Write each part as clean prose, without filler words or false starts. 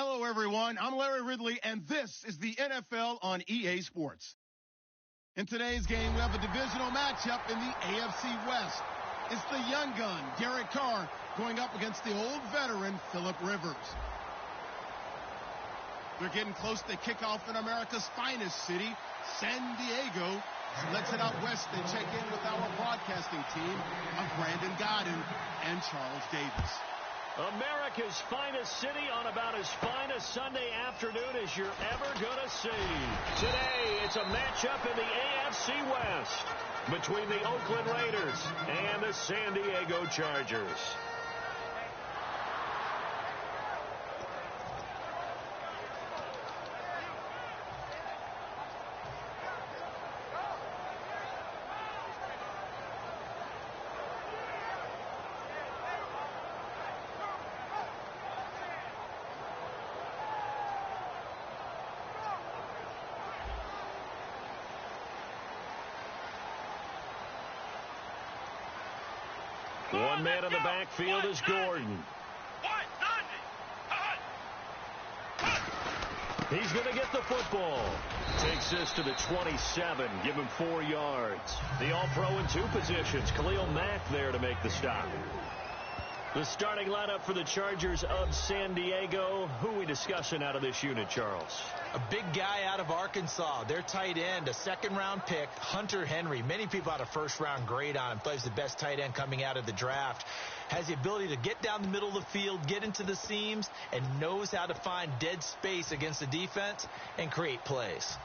Hello, everyone. I'm Larry Ridley, and this is the NFL on EA Sports. In today's game, we have a divisional matchup in the AFC West. It's the young gun, Derek Carr, going up against the old veteran, Phillip Rivers. We're getting close to kickoff in America's finest city, San Diego. So let's head out west and check in with our broadcasting team of Brandon Godden and Charles Davis. America's finest city on about as fine a Sunday afternoon as you're ever going to see. Today, it's a matchup in the AFC West between the Oakland Raiders and the San Diego Chargers. One man in the backfield is Gordon. He's going to get the football. Takes this to the 27. Give him 4 yards. The all-pro in 2 positions. Khalil Mack there to make the stop. The starting lineup for the Chargers of San Diego. Who are we discussing out of this unit, Charles? A big guy out of Arkansas. Their tight end, a second-round pick, Hunter Henry. Many people had a first-round grade on him. Plays the best tight end coming out of the draft. Has the ability to get down the middle of the field, get into the seams, and knows how to find dead space against the defense and create plays.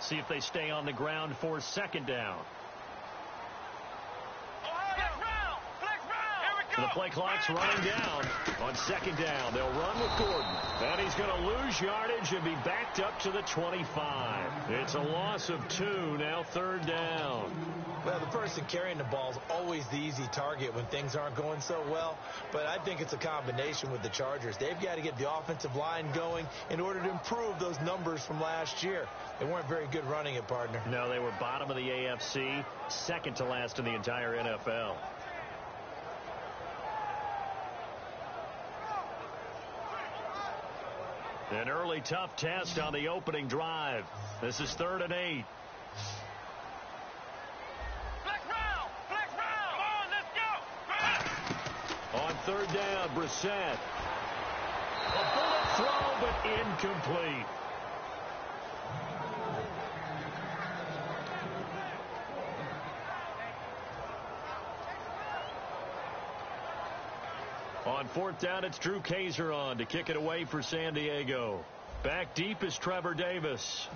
See if they stay on the ground for second down. The play clock's running down. On second down, they'll run with Gordon. And he's going to lose yardage and be backed up to the 25. It's a loss of 2, now third down. Well, the person carrying the ball is always the easy target when things aren't going so well. But I think it's a combination with the Chargers. They've got to get the offensive line going in order to improve those numbers from last year. They weren't very good running it, partner. No, they were bottom of the AFC, second to last in the entire NFL. An early tough test on the opening drive. This is 3rd and 8. Come on, let's go. On 3rd down, Brissett. A bullet throw, but incomplete. On 4th down, it's Drew Kaiser on to kick it away for San Diego. Back deep is Trevor Davis.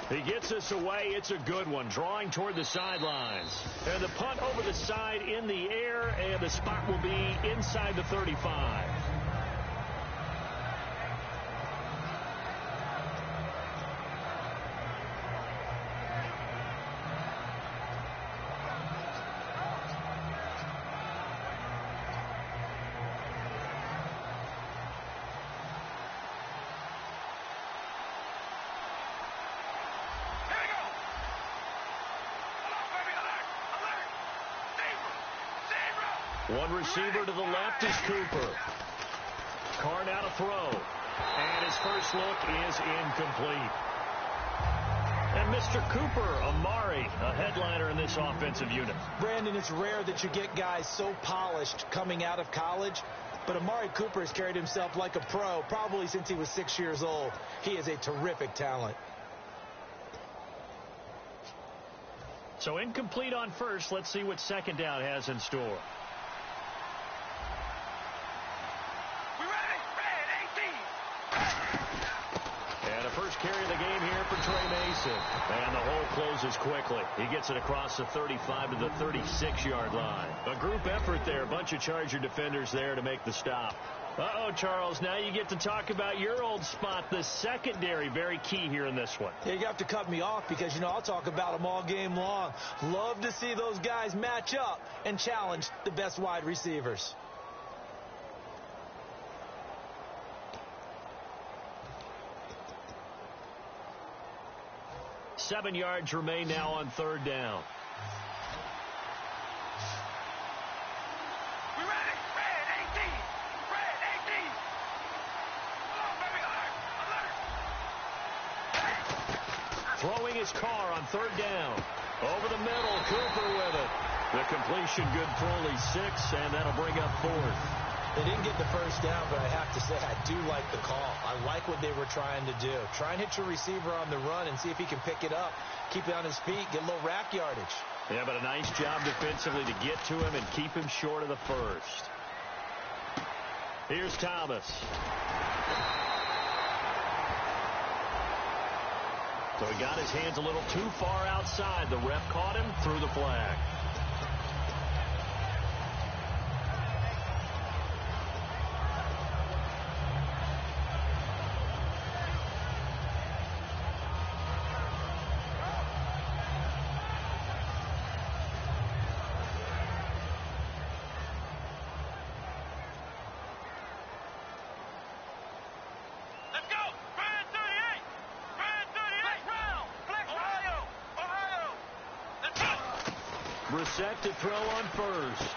He gets us away. It's a good one, drawing toward the sidelines. And the punt over the side in the air, and the spot will be inside the 35. One receiver to the left is Cooper. Carr now to throw. And his first look is incomplete. And Mr. Cooper, Amari, a headliner in this offensive unit. Brandon, it's rare that you get guys so polished coming out of college. But Amari Cooper has carried himself like a pro probably since he was 6 years old. He is a terrific talent. So incomplete on first. Let's see what second down has in store. First carry of the game here for Trey Mason. And the hole closes quickly. He gets it across the 35 to the 36-yard line. A group effort there. A bunch of Charger defenders there to make the stop. Uh-oh, Charles. Now you get to talk about your old spot, the secondary. Very key here in this one. Yeah, you have to cut me off because, I'll talk about them all game long. Love to see those guys match up and challenge the best wide receivers. 7 yards remain now on third down. We ready? Red 18. Red 18. Come on, baby. Alert. Throwing his car on third down. Over the middle, Cooper with it. The completion good for only 6, and that'll bring up fourth. They didn't get the first down, but I have to say I do like the call. I like what they were trying to do. Try and hit your receiver on the run and see if he can pick it up. Keep it on his feet, get a little rack yardage. Yeah, but a nice job defensively to get to him and keep him short of the first. Here's Thomas. So he got his hands a little too far outside. The ref caught him, threw the flag. Set to throw on first.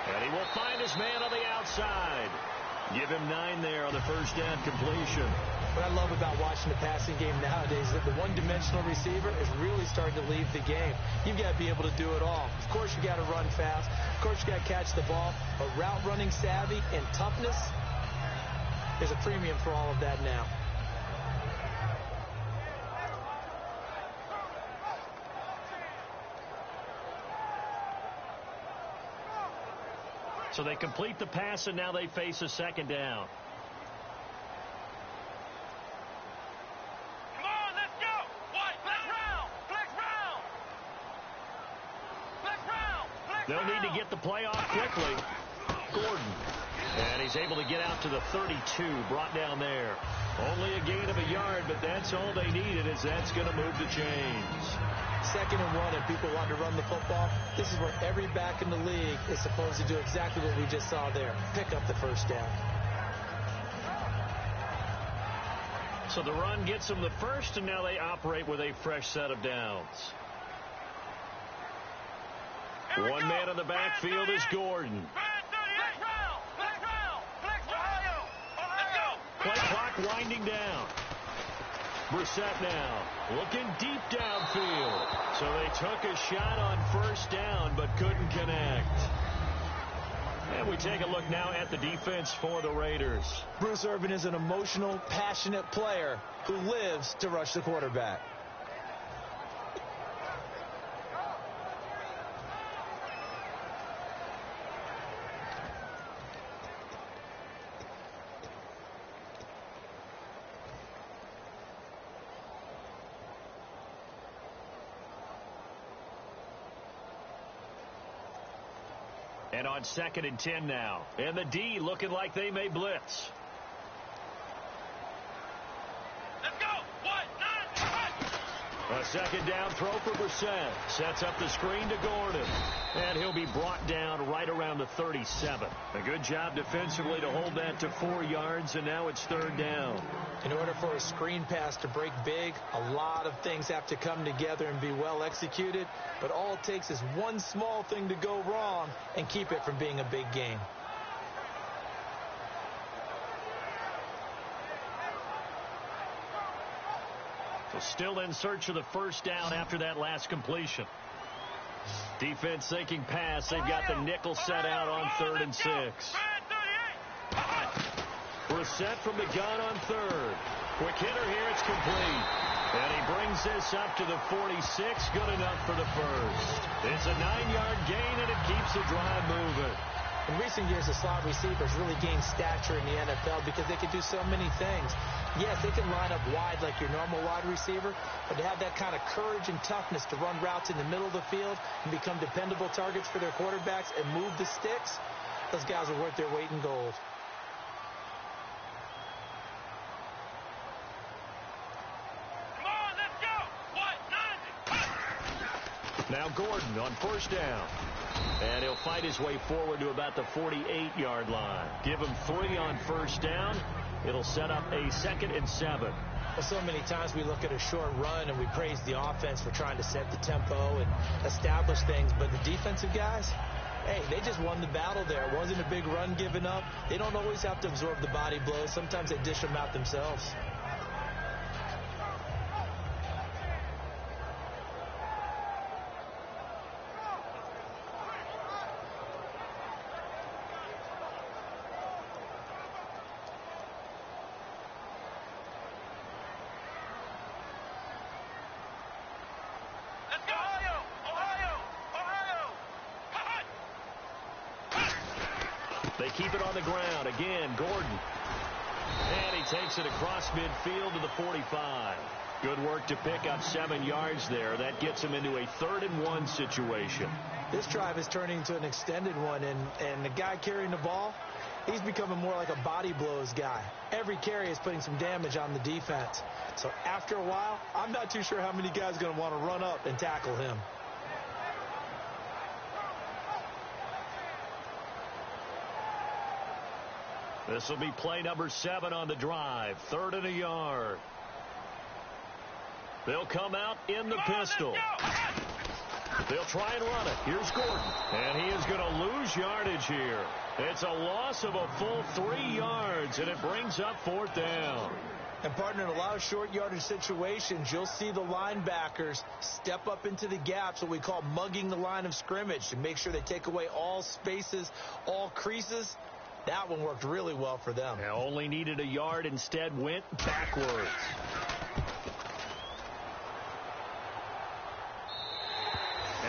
And he will find his man on the outside. Give him 9 there on the first down completion. What I love about watching the passing game nowadays is that the one-dimensional receiver is really starting to leave the game. You've got to be able to do it all. Of course, you got to run fast. Of course, you got to catch the ball. But route running savvy and toughness, there's a premium for all of that now. So they complete the pass, and now they face a second down. Come on, let's go. White, flex round, flex round. Flex round, flex They'll round. need to get the play off quickly. Gordon. And he's able to get out to the 32, brought down there. Only a gain of a yard, but that's all they needed, as that's going to move the chains. 2nd and 1, and people want to run the football. This is where every back in the league is supposed to do exactly what we just saw there. Pick up the first down. So the run gets them the first, and now they operate with a fresh set of downs. One man in the backfield is Gordon. Play clock winding down. Brissett now looking deep downfield. So they took a shot on first down but couldn't connect. And we take a look now at the defense for the Raiders. Bruce Irvin is an emotional, passionate player who lives to rush the quarterback. And on 2nd and 10 now. And the D looking like they may blitz. Let's go. What? A second down throw for Brissett. Sets up the screen to Gordon. And he'll be brought down right around the 37. A good job defensively to hold that to 4 yards, and now it's 3rd down. In order for a screen pass to break big, a lot of things have to come together and be well executed. But all it takes is one small thing to go wrong and keep it from being a big game. So still in search of the first down after that last completion. Defense thinking pass. They've got the nickel set out on 3rd and 6. Brissett from the gun on 3rd. Quick hitter here. It's complete. And he brings this up to the 46. Good enough for the first. It's a 9-yard gain, and it keeps the drive moving. In recent years, the slot receivers really gained stature in the NFL because they can do so many things. Yes, they can line up wide like your normal wide receiver, but to have that kind of courage and toughness to run routes in the middle of the field and become dependable targets for their quarterbacks and move the sticks, those guys are worth their weight in gold. Come on, let's go. What? Now Gordon on first down. And he'll fight his way forward to about the 48-yard line. Give him 3 on first down. It'll set up a 2nd and 7. Well, so many times we look at a short run and we praise the offense for trying to set the tempo and establish things, but the defensive guys, hey, they just won the battle there. It wasn't a big run given up. They don't always have to absorb the body blows. Sometimes they dish them out themselves. They keep it on the ground. Again, Gordon. And he takes it across midfield to the 45. Good work to pick up 7 yards there. That gets him into a 3rd-and-1 situation. This drive is turning into an extended one, and the guy carrying the ball, he's becoming more like a body blows guy. Every carry is putting some damage on the defense. So after a while, I'm not too sure how many guys are going to want to run up and tackle him. This will be play number 7 on the drive. 3rd and a yard. They'll come out in the pistol. They'll try and run it. Here's Gordon. And he is going to lose yardage here. It's a loss of a full 3 yards, and it brings up 4th down. And, partner, in a lot of short yardage situations, you'll see the linebackers step up into the gaps, what we call mugging the line of scrimmage, to make sure they take away all spaces, all creases. That one worked really well for them. Now only needed a yard, instead went backwards.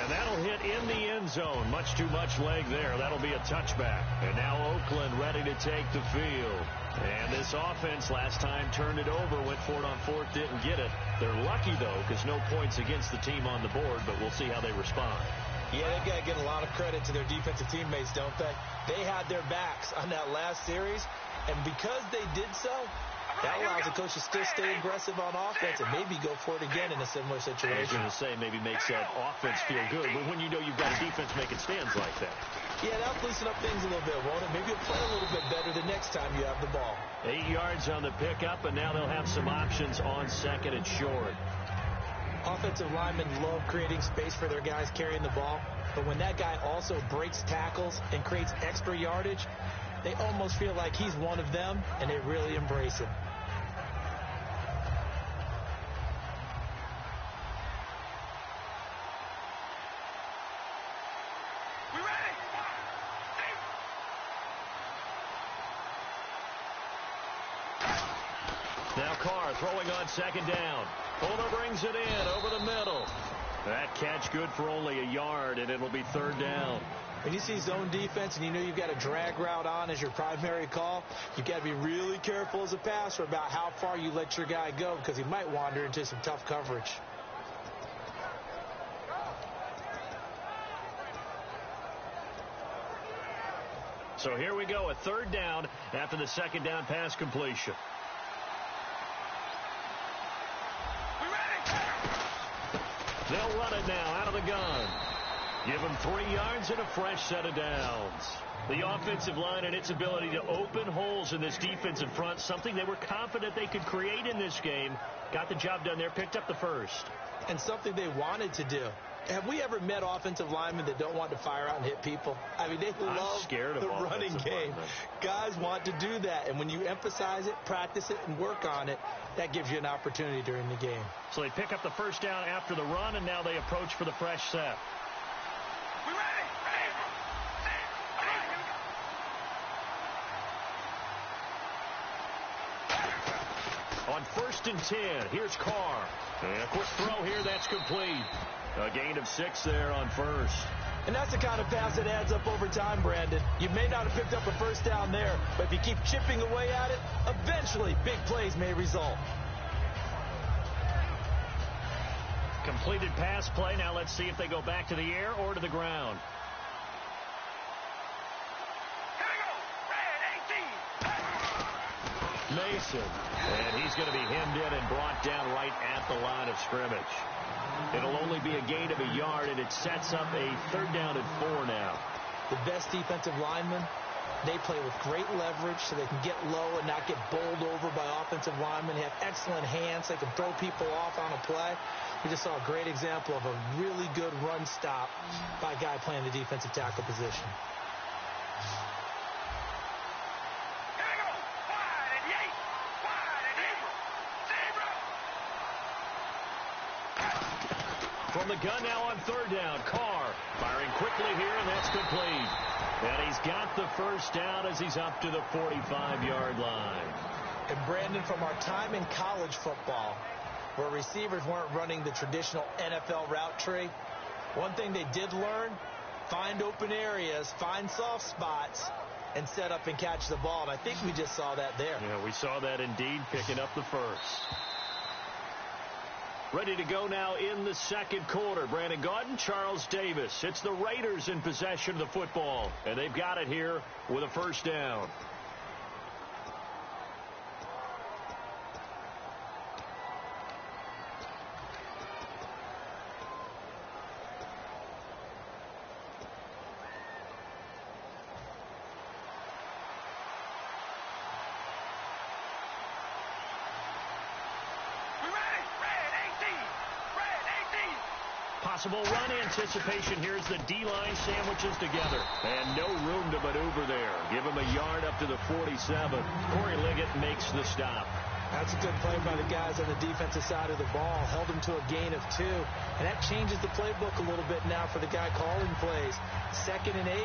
And that'll hit in the end zone. Much too much leg there. That'll be a touchback. And now Oakland ready to take the field. And this offense last time turned it over, went for it on 4th, didn't get it. They're lucky, though, because no points against the team on the board, but we'll see how they respond. Yeah, they've got to give a lot of credit to their defensive teammates, don't they? They had their backs on that last series, and because they did so, that allows the coach to still stay aggressive on offense and maybe go for it again in a similar situation. I was going to say, maybe makes that offense feel good, but when you know you've got a defense making stands like that. Yeah, that'll loosen up things a little bit, won't it? Maybe you'll play a little bit better the next time you have the ball. 8 yards on the pickup, and now they'll have some options on 2nd and short. Offensive linemen love creating space for their guys carrying the ball, but when that guy also breaks tackles and creates extra yardage, they almost feel like he's one of them, and they really embrace him. We ready? Now Carr throwing on 2nd down. Fuller brings it in over the middle. That catch good for only a yard, and it'll be 3rd down. When you see zone defense and you know you've got a drag route on as your primary call, you've got to be really careful as a passer about how far you let your guy go, because he might wander into some tough coverage. So here we go, a 3rd down after the 2nd down pass completion. They'll run it now out of the gun. Give them 3 yards and a fresh set of downs. The offensive line and its ability to open holes in this defensive front, something they were confident they could create in this game. Got the job done there, picked up the 1st. And something they wanted to do. Have we ever met offensive linemen that don't want to fire out and hit people? I mean, they love the running game. Guys want to do that, and when you emphasize it, practice it, and work on it, that gives you an opportunity during the game. So they pick up the 1st down after the run, and now they approach for the fresh set. We ready? On 1st and 10, here's Carr. And a quick throw here, that's complete. A gain of 6 there on 1st. And that's the kind of pass that adds up over time, Brandon. You may not have picked up a 1st down there, but if you keep chipping away at it, eventually big plays may result. Completed pass play. Now let's see if they go back to the air or to the ground. Here we go. Red 18. Mason. And he's going to be hemmed in and brought down right at the line of scrimmage. It'll only be a gain of a yard, and it sets up a 3rd down and 4 now. The best defensive linemen They play with great leverage so they can get low and not get bowled over by offensive linemen. They have excellent hands. They can throw people off on a play. We just saw a great example of a really good run stop by a guy playing the defensive tackle position. Here we go. Wide and Yates. Wide and Yates. Zebra. From the gun now on third down. Carr firing quickly here, and that's complete. And he's got the first down as he's up to the 45-yard line. And Brandon, from our time in college football, where receivers weren't running the traditional NFL route tree, one thing they did learn, find open areas, find soft spots, and set up and catch the ball. And I think we just saw that there. Yeah, we saw that indeed, picking up the first. Ready to go now in the second quarter. Brandon Gaudin, Charles Davis. It's the Raiders in possession of the football, and they've got it here with a first down. Possible run anticipation. Here's the D-line sandwiches together. And no room to maneuver there. Give him a yard up to the 47. Corey Liggett makes the stop. That's a good play by the guys on the defensive side of the ball. Held him to a gain of 2. And that changes the playbook a little bit now for the guy calling plays. 2nd and 8.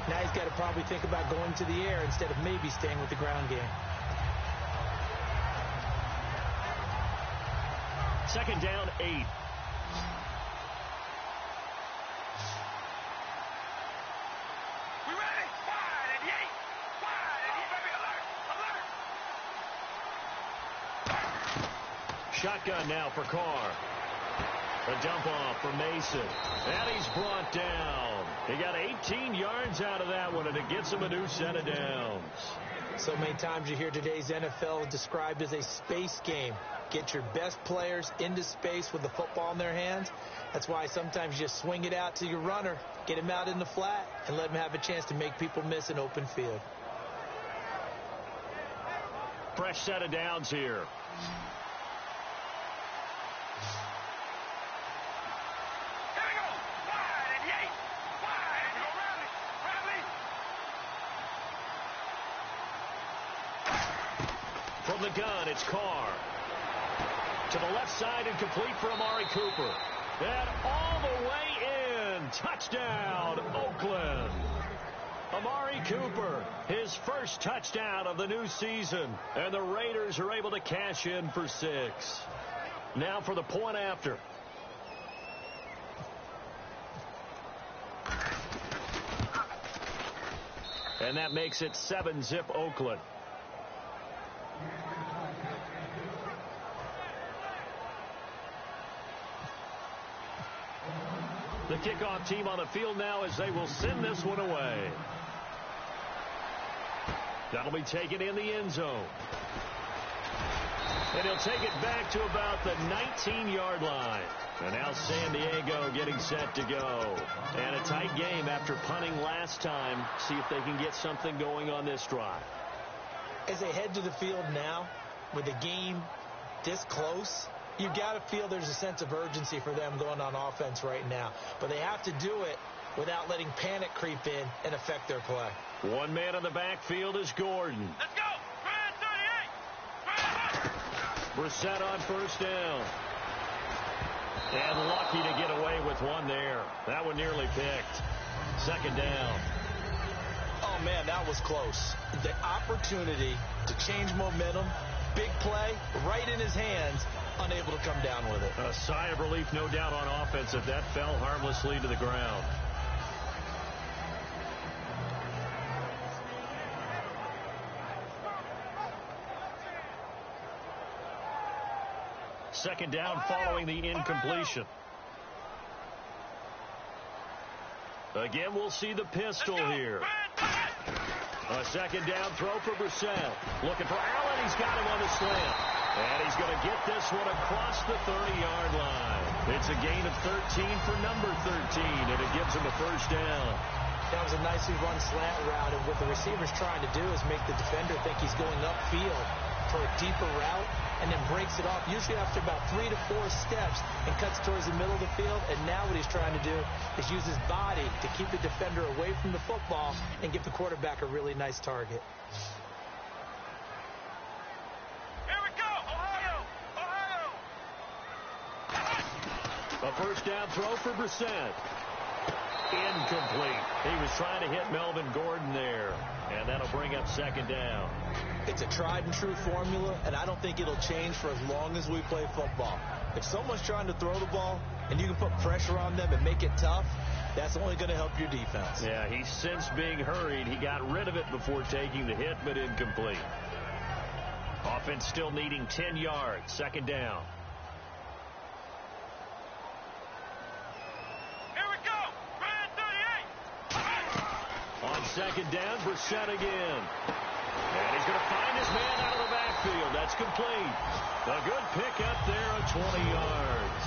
Now he's got to probably think about going to the air instead of maybe staying with the ground game. 2nd down, 8. Shotgun now for Carr. A dump off for Mason. And he's brought down. He got 18 yards out of that one, and it gets him a new set of downs. So many times you hear today's NFL described as a space game. Get your best players into space with the football in their hands. That's why sometimes you just swing it out to your runner, get him out in the flat, and let him have a chance to make people miss an open field. Fresh set of downs here. From the gun, it's Carr. To the left side and complete for Amari Cooper. And all the way in. Touchdown, Oakland. Amari Cooper, his first touchdown of the new season. And the Raiders are able to cash in for 6. Now for the point after. And that makes it 7-zip Oakland. The kickoff team on the field now as they will send this one away. That'll be taken in the end zone. And he'll take it back to about the 19-yard line. And now San Diego getting set to go. And a tight game after punting last time. See if they can get something going on this drive. As they head to the field now, with the game this close, you've got to feel there's a sense of urgency for them going on offense right now. But they have to do it without letting panic creep in and affect their play. One man in the backfield is Gordon. Let's go. Brissett on first down. And lucky to get away with one there. That one nearly picked. 2nd down. Oh, man, that was close. The opportunity to change momentum, big play, right in his hands, unable to come down with it. A sigh of relief, no doubt, on offense if that fell harmlessly to the ground. Second down following the incompletion. Again, we'll see the pistol here. A 2nd down throw for Brissett. Looking for Allen. He's got him on the slant. And he's going to get this one across the 30-yard line. It's a gain of 13 for number 13, and it gives him a first down. That was a nicely run slant route, and what the receiver's trying to do is make the defender think he's going upfield for a deeper route, and then breaks it off, usually after about 3 to 4 steps, and cuts towards the middle of the field. And now what he's trying to do is use his body to keep the defender away from the football and give the quarterback a really nice target. Here we go, Ohio! Ohio! A first down throw for Brissett. Incomplete. He was trying to hit Melvin Gordon there, and that'll bring up second down. It's a tried and true formula, and I don't think it'll change for as long as we play football. If someone's trying to throw the ball and you can put pressure on them and make it tough, that's only going to help your defense. Yeah, he's since being hurried. He got rid of it before taking the hit, but incomplete. Offense still needing 10 yards. Second down. On second down, Brissett again. And he's going to find his man out of the backfield. That's complete. A good pickup there of 20 yards.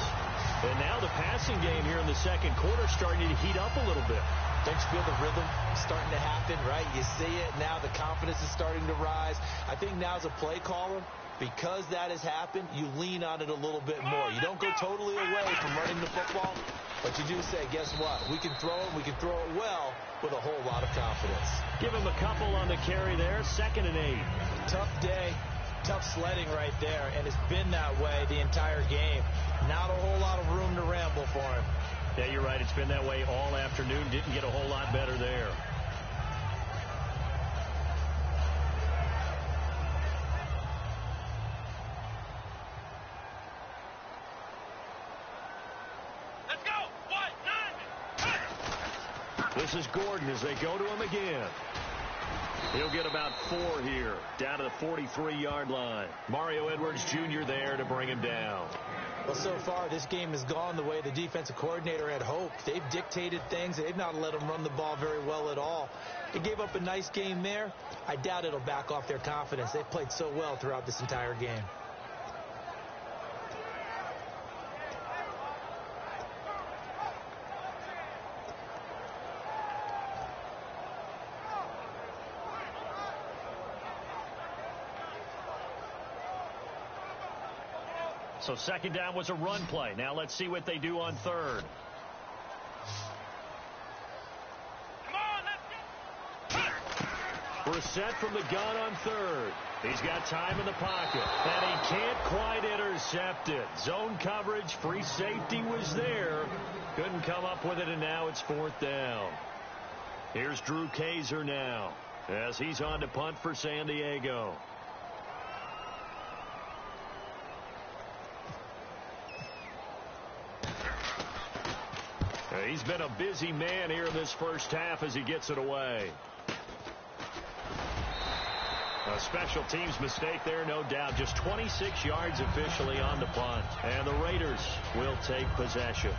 And now the passing game here in the second quarter starting to heat up a little bit. Don't you feel the rhythm starting to happen, right? You see it now. The confidence is starting to rise. I think now as a play caller, because that has happened, you lean on it a little bit more. You don't go totally away from running the football, but you do say, guess what? We can throw it. We can throw it well with a whole lot of confidence. Give him a couple on the carry there. 2nd and 8. Tough day, tough sledding right there, and it's been that way the entire game. Not a whole lot of room to ramble for him. Yeah, you're right. It's been that way all afternoon. Didn't get a whole lot better there. This is Gordon as they go to him again. He'll get about 4 here, down to the 43-yard line. Mario Edwards Jr. there to bring him down. Well, so far, this game has gone the way the defensive coordinator had hoped. They've dictated things. They've not let them run the ball very well at all. They gave up a nice game there. I doubt it'll back off their confidence. They've played so well throughout this entire game. So second down was a run play. Now let's see what they do on third. Come on, let's go. Brissett from the gun on third. He's got time in the pocket, and he can't quite intercept it. Zone coverage, free safety was there. Couldn't come up with it, and now it's 4th down. Here's Drew Kaiser now as he's on to punt for San Diego. He's been a busy man here in this first half as he gets it away. A special teams mistake there, no doubt. Just 26 yards officially on the punt. And the Raiders will take possession.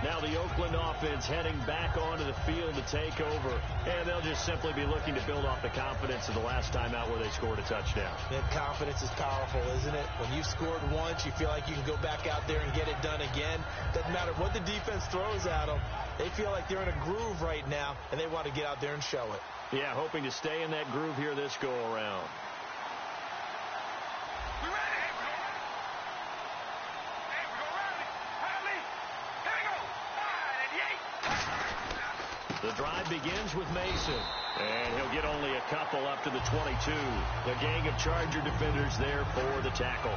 Now the Oakland offense heading back onto the field to take over. And they'll just simply be looking to build off the confidence of the last time out where they scored a touchdown. And confidence is powerful, isn't it? When you've scored once, you feel like you can go back out there and get it done again. Doesn't matter what the defense throws at them. They feel like they're in a groove right now, and they want to get out there and show it. Yeah, hoping to stay in that groove here this go-around. We ready? Hey, we go rally. Rally. Here we go. 5 and 8. The drive begins with Mason. And he'll get only a couple up to the 22. The gang of Charger defenders there for the tackle.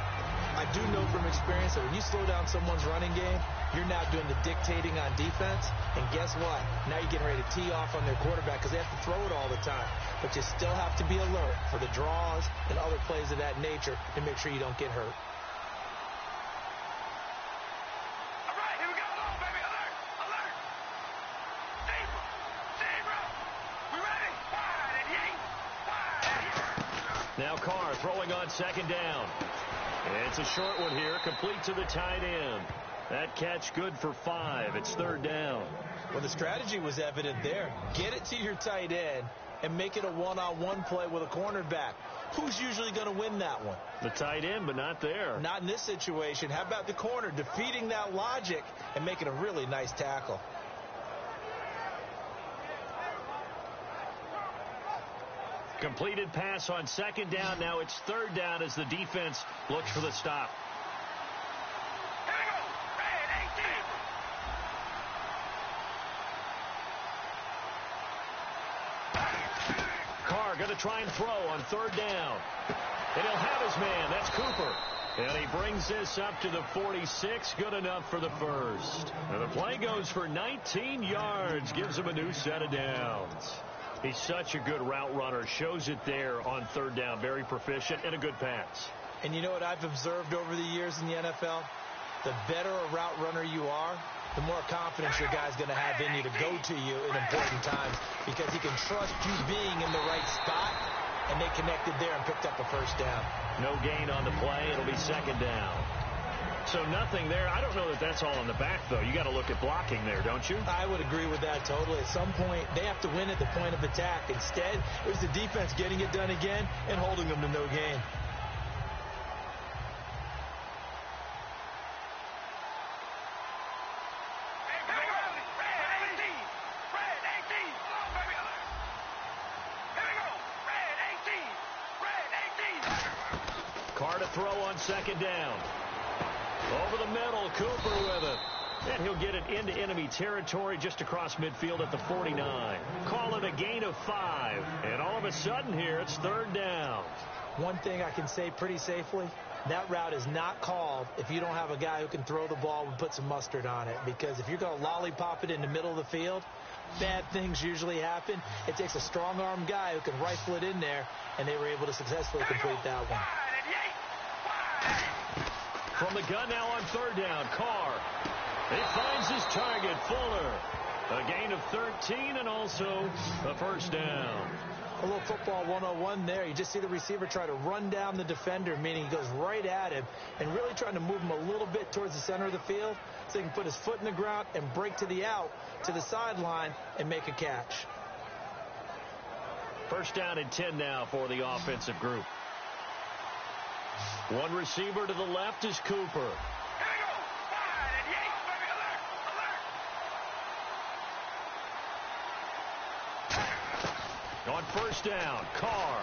I do know from experience that when you slow down someone's running game, you're now doing the dictating on defense. And guess what? Now you're getting ready to tee off on their quarterback because they have to throw it all the time. But you still have to be alert for the draws and other plays of that nature to make sure you don't get hurt. All right, here we go. Along, baby. Alert. Alert. Zebra. Zebra. We ready? 5 and 8. 5 and 8. Now Carr throwing on second down. It's a short one here, complete to the tight end. That catch good for 5. It's 3rd down. Well, the strategy was evident there. Get it to your tight end and make it a one-on-one play with a cornerback. Who's usually going to win that one? The tight end, but not there. Not in this situation. How about the corner defeating that logic and making a really nice tackle? Completed pass on second down. Now it's third down as the defense looks for the stop. Here we go. Red 18. Carr going to try and throw on third down. And he'll have his man. That's Cooper. And he brings this up to the 46. Good enough for the first. And the play goes for 19 yards. Gives him a new set of downs. He's such a good route runner. Shows it there on third down. Very proficient and a good pass. And you know what I've observed over the years in the NFL? The better a route runner you are, the more confidence your guy's going to have in you to go to you in important times because he can trust you being in the right spot, and they connected there and picked up a first down. No gain on the play. It'll be second down. So nothing there. I don't know that that's all in the back, though. You got to look at blocking there, don't you? I would agree with that totally. At some point, they have to win at the point of attack. Instead, it was the defense getting it done again and holding them to no gain. Carr to throw on second down. Over the middle, Cooper with it. And he'll get it into enemy territory just across midfield at the 49. Call it a gain of 5. And all of a sudden here, it's third down. One thing I can say pretty safely, that route is not called if you don't have a guy who can throw the ball and put some mustard on it. Because if you're going to lollipop it in the middle of the field, bad things usually happen. It takes a strong-arm guy who can rifle it in there, and they were able to successfully complete that one. From the gun now on third down, Carr. He finds his target, Fuller. A gain of 13 and also a first down. A little football 101 there. You just see the receiver try to run down the defender, meaning he goes right at him and really trying to move him a little bit towards the center of the field so he can put his foot in the ground and break to the out, to the sideline, and make a catch. First down and 10 now for the offensive group. One receiver to the left is Cooper. Here we go. Wide and Yates, baby. Alert, alert. On first down, Carr.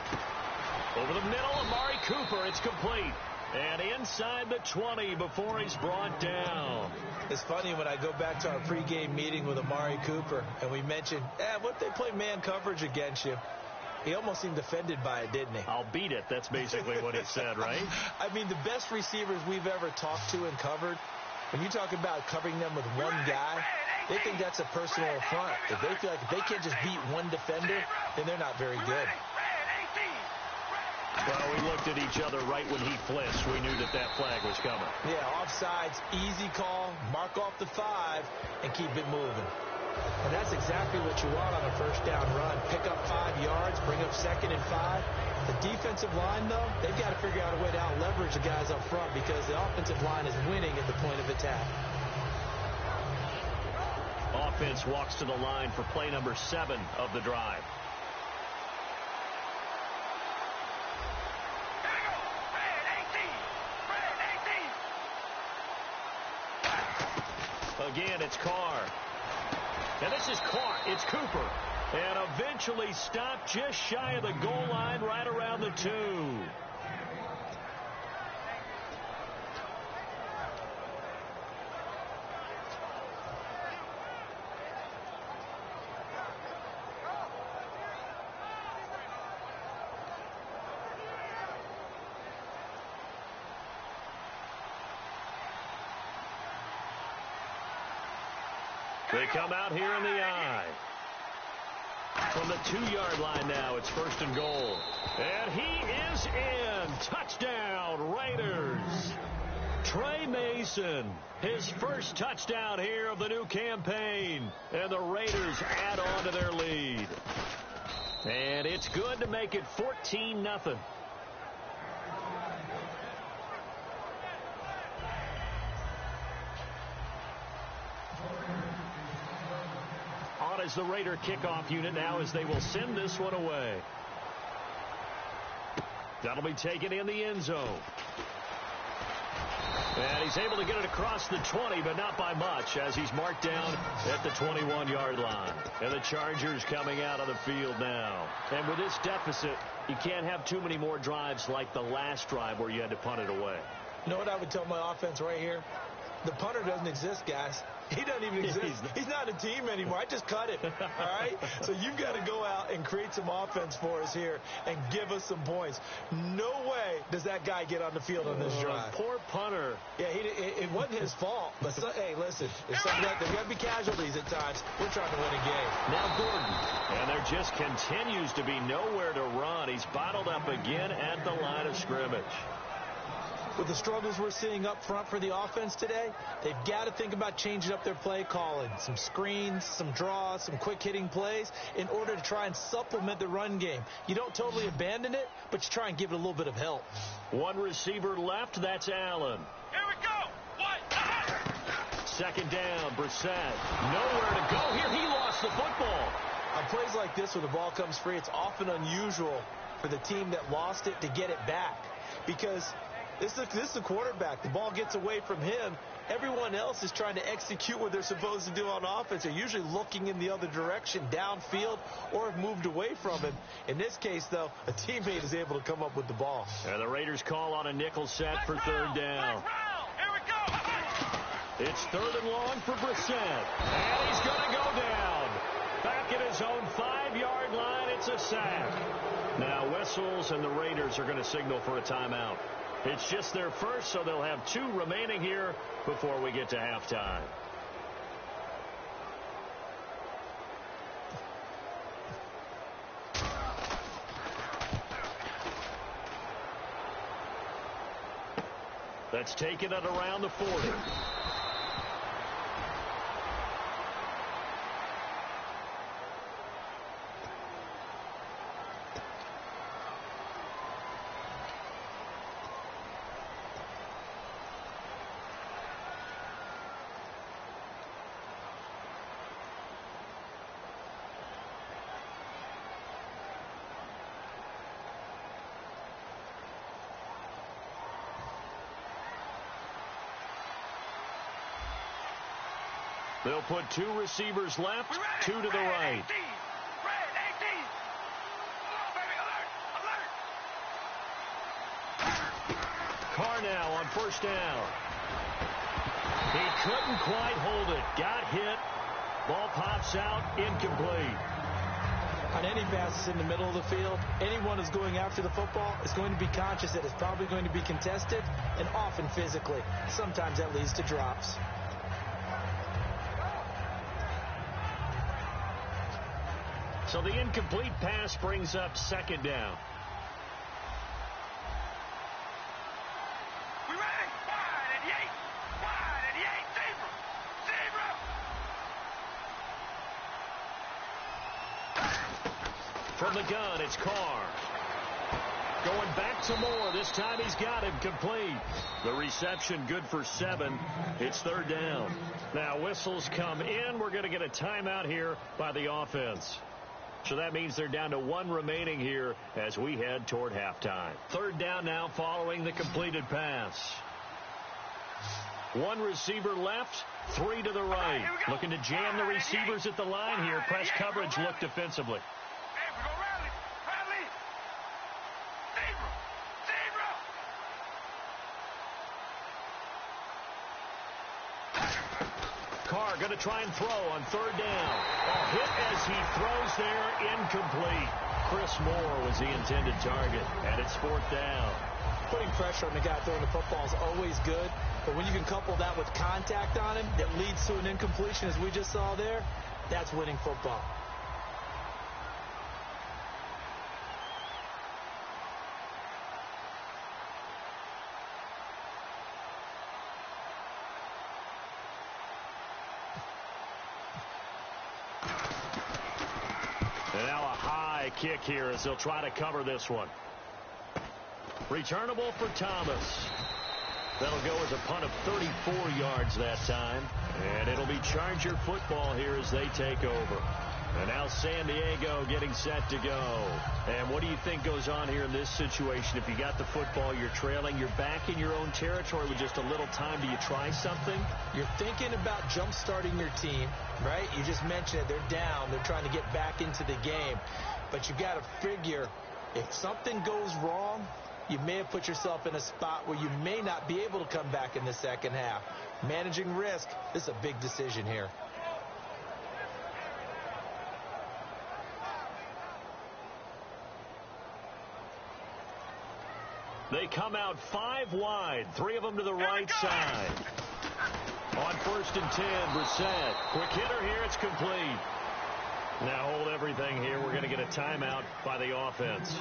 Over the middle, Amari Cooper. It's complete. And inside the 20 before he's brought down. It's funny when I go back to our pregame meeting with Amari Cooper, and we mentioned, what if they play man coverage against you? He almost seemed offended by it, didn't he? I'll beat it. That's basically what he said, right? I mean, the best receivers we've ever talked to and covered, when you talk about covering them with one guy, they think that's a personal affront. If they feel like if they can't just beat one defender, then they're not very good. Well, we looked at each other right when he flinched. We knew that that flag was coming. Yeah, offsides, easy call, mark off the 5, and keep it moving. And that's exactly what you want on a first down run. Pick up 5 yards, bring up second and 5. The defensive line, though, they've got to figure out a way to out-leverage the guys up front because the offensive line is winning at the point of attack. Offense walks to the line for play number 7 of the drive. Again, it's Carr. And this is Carr. It's Cooper. And eventually stopped just shy of the goal line right around the 2. They come out here in the I. From the 2-yard line now, it's first and goal. And he is in. Touchdown, Raiders. Trey Mason, his first touchdown here of the new campaign. And the Raiders add on to their lead. And it's good to make it 14-0. As the Raider kickoff unit now as they will send this one away. That'll be taken in the end zone. And he's able to get it across the 20, but not by much, as he's marked down at the 21-yard line. And the Chargers coming out on the field now. And with this deficit, you can't have too many more drives like the last drive where you had to punt it away. You know what I would tell my offense right here? The punter doesn't exist, guys. He doesn't even exist. He's not a team anymore. I just cut it, all right? So you've got to go out and create some offense for us here and give us some points. No way does that guy get on the field on this drive. Poor punter. Yeah, it wasn't his fault. But, hey, listen, there's got to be casualties at times. We're trying to win a game. Now Gordon. And there just continues to be nowhere to run. He's bottled up again at the line of scrimmage. With the struggles we're seeing up front for the offense today, they've got to think about changing up their play calling. Some screens, some draws, some quick-hitting plays in order to try and supplement the run game. You don't totally abandon it, but you try and give it a little bit of help. One receiver left, that's Allen. Here we go. Second down, Brissett. Nowhere to go here. He lost the football. On plays like this where the ball comes free, it's often unusual for the team that lost it to get it back because this is the quarterback. The ball gets away from him. Everyone else is trying to execute what they're supposed to do on offense. They're usually looking in the other direction, downfield, or have moved away from him. In this case, though, a teammate is able to come up with the ball. And the Raiders call on a nickel set for third down. Here we go. It's third and long for Brissett. And he's going to go down. Back at his own 5-yard line, it's a sack. Now whistles, and the Raiders are going to signal for a timeout. It's just their first, so they'll have 2 remaining here before we get to halftime. That's taken at around the 40. They'll put 2 receivers left, 2 to the right. Carr now on first down. He couldn't quite hold it. Got hit. Ball pops out, incomplete. On any passes in the middle of the field, anyone who's going after the football is going to be conscious that it's probably going to be contested and often physically. Sometimes that leads to drops. So the incomplete pass brings up second down. We ready? Wide and Yates. Wide and Yates. Zebra. From the gun, it's Carr. Going back to Moore. This time he's got him complete. The reception good for 7. It's third down. Now whistles come in. We're going to get a timeout here by the offense. So that means they're down to 1 remaining here as we head toward halftime. Third down now following the completed pass. 1 receiver left, 3 to the right. Looking to jam the receivers at the line here. Press coverage look defensively. Hey, we go rally. Rally. Zebra. Zebra. Carr going to try and throw on third down. A hit as he throws there, incomplete. Chris Moore was the intended target, and it's fourth down. Putting pressure on the guy throwing the football is always good, but when you can couple that with contact on him that leads to an incompletion, as we just saw there, that's winning football. And now a high kick here as they'll try to cover this one. Returnable for Thomas. That'll go as a punt of 34 yards that time. And it'll be Charger football here as they take over. And now San Diego getting set to go. And what do you think goes on here in this situation? If you got the football, you're trailing, you're back in your own territory with just a little time. Do you try something? You're thinking about jump-starting your team, right? You just mentioned it. They're down. They're trying to get back into the game. But you got to figure if something goes wrong, you may have put yourself in a spot where you may not be able to come back in the second half. Managing risk, this is a big decision here. They come out 5 wide, 3 of them to the right side. On 1st and 10, Brissett. Quick hitter here, it's complete. Now hold everything here. We're going to get a timeout by the offense.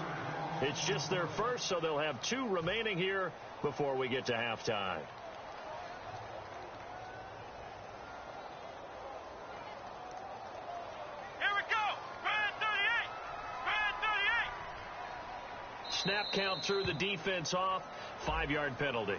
It's just their first, so they'll have 2 remaining here before we get to halftime. Here we go. Red 38. Red 38. Snap count through the defense off. 5-yard penalty.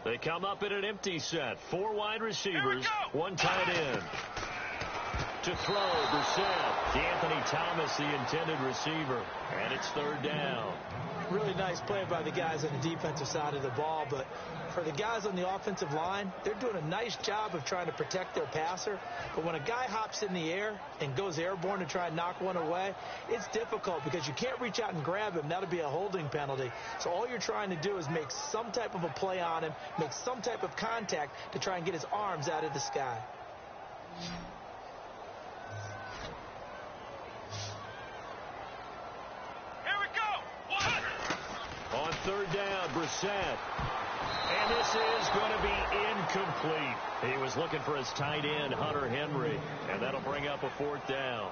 They come up in an empty set. 4 wide receivers, 1 tight end. To throw, Brissett. Anthony Thomas, the intended receiver. And it's 3rd down. Really nice play by the guys on the defensive side of the ball, but for the guys on the offensive line, they're doing a nice job of trying to protect their passer. But when a guy hops in the air and goes airborne to try and knock one away, it's difficult because you can't reach out and grab him. That'll be a holding penalty. So all you're trying to do is make some type of a play on him, make some type of contact to try and get his arms out of the sky. On 3rd down, Brissett. And this is going to be incomplete. He was looking for his tight end, Hunter Henry. And that'll bring up a 4th down.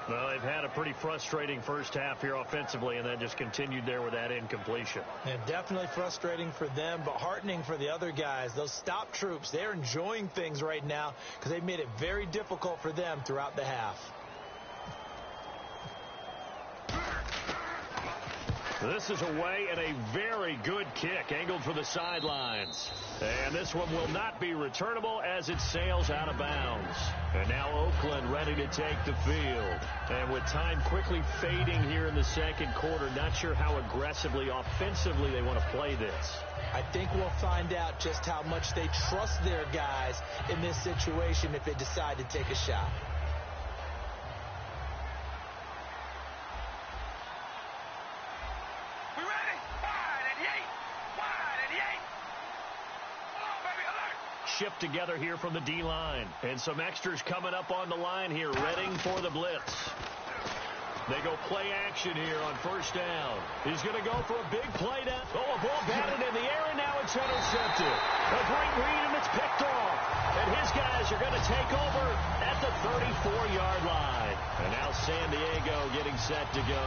Well, they've had a pretty frustrating first half here offensively, and then just continued there with that incompletion. And definitely frustrating for them, but heartening for the other guys. Those stop troops, they're enjoying things right now because they've made it very difficult for them throughout the half. This is away and a very good kick angled for the sidelines. And this one will not be returnable as it sails out of bounds. And now Oakland ready to take the field. And with time quickly fading here in the second quarter, not sure how aggressively, offensively they want to play this. I think we'll find out just how much they trust their guys in this situation if they decide to take a shot. Shift together here from the D-line. And some extras coming up on the line here, readying for the blitz. They go play action here on 1st down. He's going to go for a big play down. Oh, a ball batted in the air, and now it's intercepted. A great read, and it's picked off. And his guys are going to take over at the 34-yard line. And now San Diego getting set to go.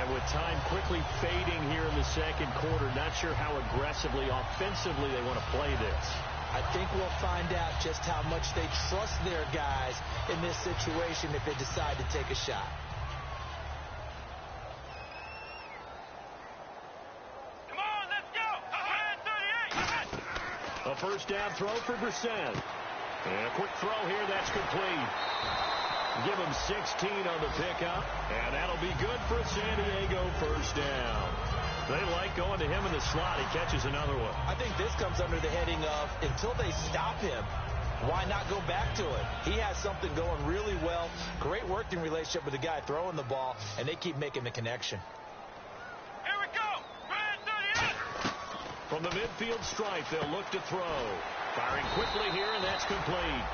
And with time quickly fading here in the second quarter, not sure how aggressively, offensively they want to play this. I think we'll find out just how much they trust their guys in this situation if they decide to take a shot. Come on, let's go. 38. A 1st down throw for Brissett. And a quick throw here, that's complete. Give him 16 on the pickup, and that'll be good for San Diego 1st down. They like going to him in the slot. He catches another one. I think this comes under the heading of until they stop him, why not go back to it? He has something going really well. Great working relationship with the guy throwing the ball, and they keep making the connection. Here we go. Red 38. From the midfield stripe, they'll look to throw. Firing quickly here, and that's complete.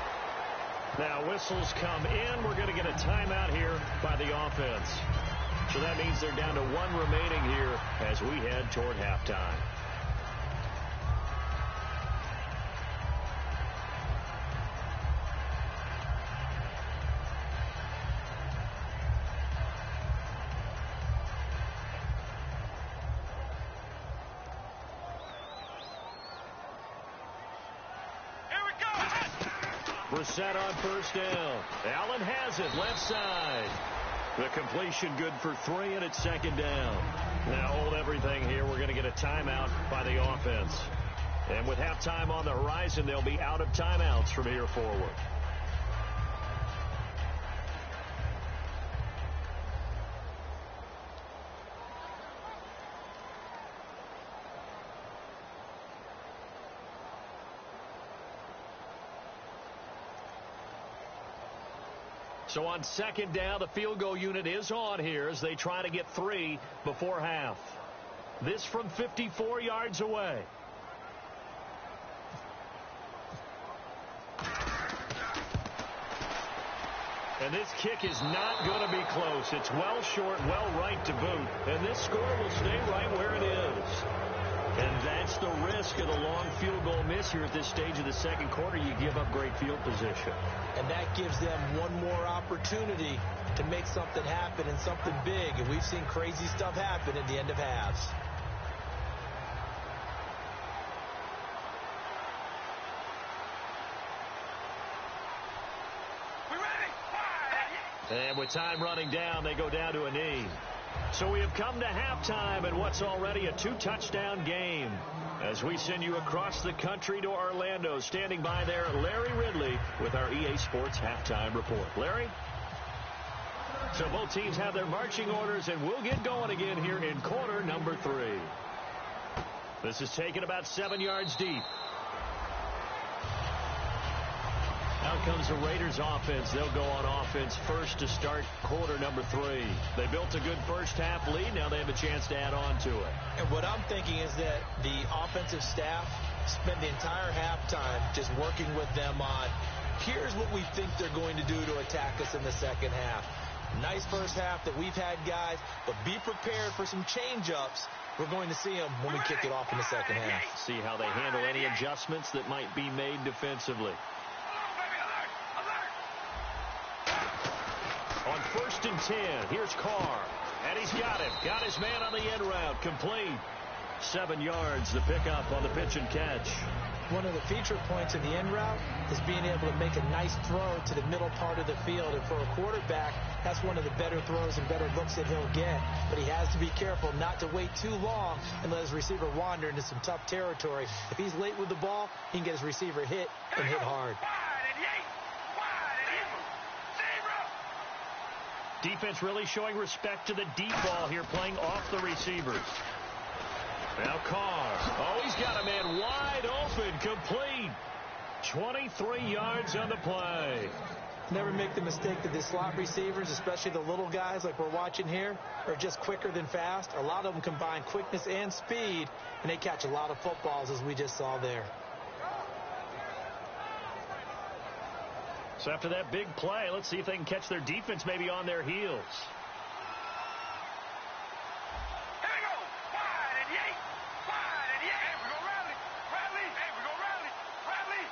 Now whistles come in. We're going to get a timeout here by the offense. So that means they're down to 1 remaining here as we head toward halftime. for a set on first down. Allen has it, left side. The completion good for 3, and it's second down. Now hold everything here. We're going to get a timeout by the offense. And with halftime on the horizon, they'll be out of timeouts from here forward. So on second down, the field goal unit is on here as they try to get 3 before half. This from 54 yards away. And this kick is not going to be close. It's well short, well right to boot. And this score will stay right where it is. And that's the risk of the long field goal miss here at this stage of the second quarter. You give up great field position. And that gives them one more opportunity to make something happen and something big. And we've seen crazy stuff happen at the end of halves. And with time running down, they go down to a knee. So we have come to halftime in what's already a 2-touchdown game. As we send you across the country to Orlando, standing by there, Larry Ridley with our EA Sports Halftime Report. Larry? So both teams have their marching orders, and we'll get going again here in quarter number 3. This is taken about 7 yards deep. Out comes the Raiders offense. They'll go on offense first to start quarter number 3. They built a good first half lead. Now they have a chance to add on to it. And what I'm thinking is that the offensive staff spent the entire halftime just working with them on, here's what we think they're going to do to attack us in the second half. Nice first half that we've had, guys, but be prepared for some change-ups. We're going to see them when we kick it off in the second half. See how they handle any adjustments that might be made defensively. On 1st and 10, here's Carr. And he's got him. Got his man on the end route. Complete. 7 yards, the pickup on the pitch and catch. One of the feature points of the end route is being able to make a nice throw to the middle part of the field. And for a quarterback, that's one of the better throws and better looks that he'll get. But he has to be careful not to wait too long and let his receiver wander into some tough territory. If he's late with the ball, he can get his receiver hit and hit hard. Defense really showing respect to the deep ball here, playing off the receivers. Now Carr. Oh, he's got a man wide open, complete. 23 yards on the play. Never make the mistake that the slot receivers, especially the little guys like we're watching here, are just quicker than fast. A lot of them combine quickness and speed, and they catch a lot of footballs, as we just saw there. So after that big play, let's see if they can catch their defense maybe on their heels. Here we go. Wide and yay. Wide and yay. Hey, we're going to rally. Rally. Hey, we're going to rally. Rally.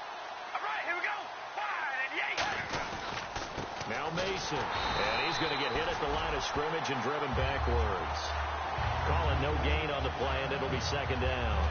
All right, here we go. Wide and yay. Now Mason. And he's going to get hit at the line of scrimmage and driven backwards. Calling no gain on the play, and it'll be second down.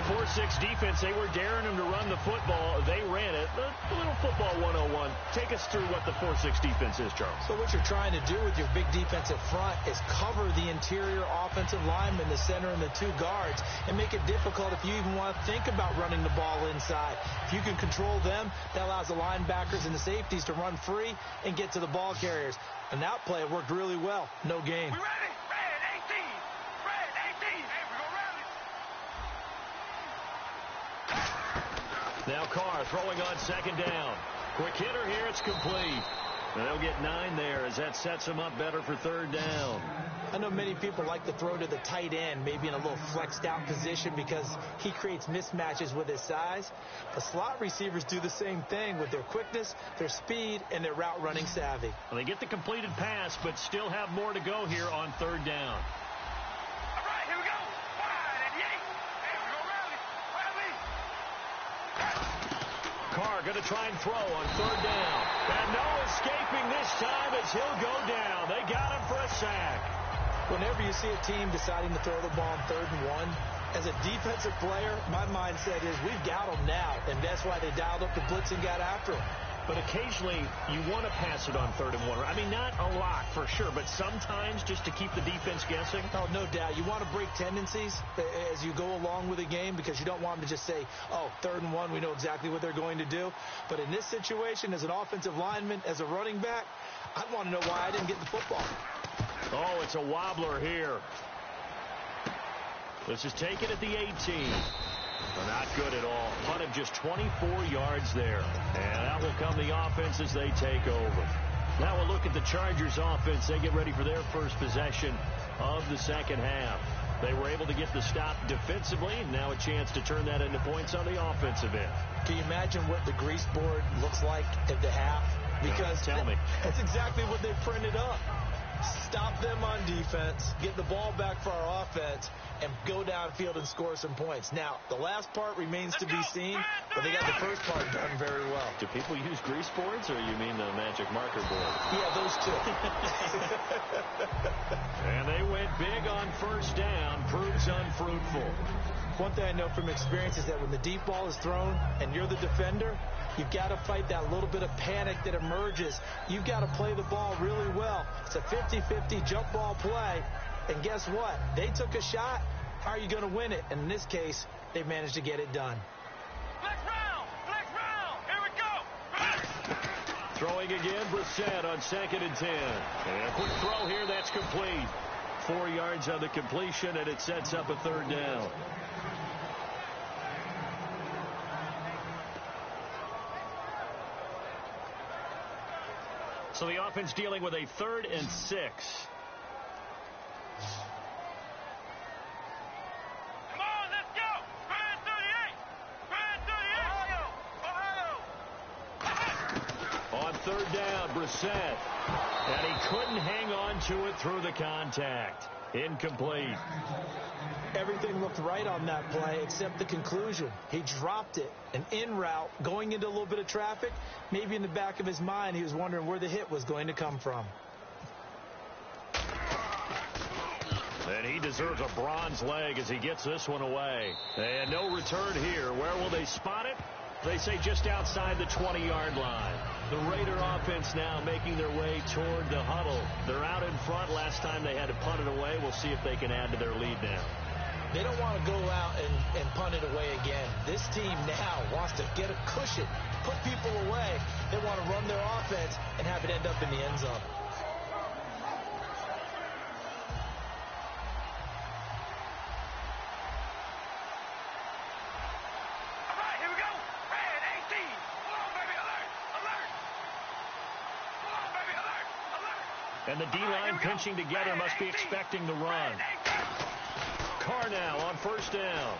4-6 defense, they were daring him to run the football. They ran it. A little football 101. Take us through what the 4-6 defense is, Charles. So what you're trying to do with your big defensive front is cover the interior offensive lineman, the center, and the 2 guards, and make it difficult if you even want to think about running the ball inside. If you can control them, that allows the linebackers and the safeties to run free and get to the ball carriers. And that play worked really well. No gain. We ready? Red 18. Red 18. Hey, we're going to rally. Now Carr throwing on second down. Quick hitter here, it's complete. And they'll get 9 there as that sets them up better for third down. I know many people like to throw to the tight end, maybe in a little flexed out position because he creates mismatches with his size. The slot receivers do the same thing with their quickness, their speed, and their route running savvy. Well, they get the completed pass, but still have more to go here on third down. All right, here we go. Wide and yay. Hey, we're going to rally. Rally. Carr going to try and throw on third down. And no escaping this time as he'll go down. They got him for a sack. Whenever you see a team deciding to throw the ball on 3rd and 1, As a defensive player, my mindset is we've got them now, and that's why they dialed up the blitz and got after them. But occasionally, you want to pass it on 3rd and 1. I mean, not a lot for sure, but sometimes just to keep the defense guessing. Oh, no doubt. You want to break tendencies as you go along with a game because you don't want them to just say, oh, 3rd and 1, we know exactly what they're going to do. But in this situation, as an offensive lineman, as a running back, I'd want to know why I didn't get the football. Oh, it's a wobbler here. This is taken at the 18. Not good at all. Punt of just 24 yards there. And that will come the offense as they take over. Now we'll look at the Chargers offense. They get ready for their first possession of the second half. They were able to get the stop defensively, and now a chance to turn that into points on the offensive end. Can you imagine what the grease board looks like at the half? Because tell me. That's exactly what they printed up. Stop them on defense, get the ball back for our offense, and go downfield and score some points. Now, the last part remains to be seen, but they got the first part done very well. Do people use grease boards, or you mean the magic marker board? Yeah, those two. And they went big on 1st down, proves unfruitful. One thing I know from experience is that when the deep ball is thrown and you're the defender, you've got to fight that little bit of panic that emerges. You've got to play the ball really well. It's a 50-50 jump ball play. And guess what? They took a shot. How are you going to win it? And in this case, they managed to get it done. Flex round! Flex round! Here we go! Throwing again, Brissett on 2nd and 10. And a quick throw here, that's complete. 4 yards on the completion, and it sets up a 3rd down. So the offense dealing with a 3rd and 6. Come on, let's go! 38! 38! Ohio! On 3rd down, Brissett. And he couldn't hang on to it through the contact. Incomplete. Everything looked right on that play except the conclusion. He dropped it. An in route, going into a little bit of traffic. Maybe in the back of his mind, he was wondering where the hit was going to come from. And he deserves a bronze leg as he gets this one away. And no return here. Where will they spot it? They say just outside the 20-yard line. The Raider offense now making their way toward the huddle. They're out in front. Last time they had to punt it away. We'll see if they can add to their lead now. They don't want to go out and punt it away again. This team now wants to get a cushion, put people away. They want to run their offense and have it end up in the end zone. All right, here we go. Red 18. Come on, baby, alert, alert. Come on, baby, alert, alert. And the D-line pinching together must be expecting the run. Carr now on 1st down.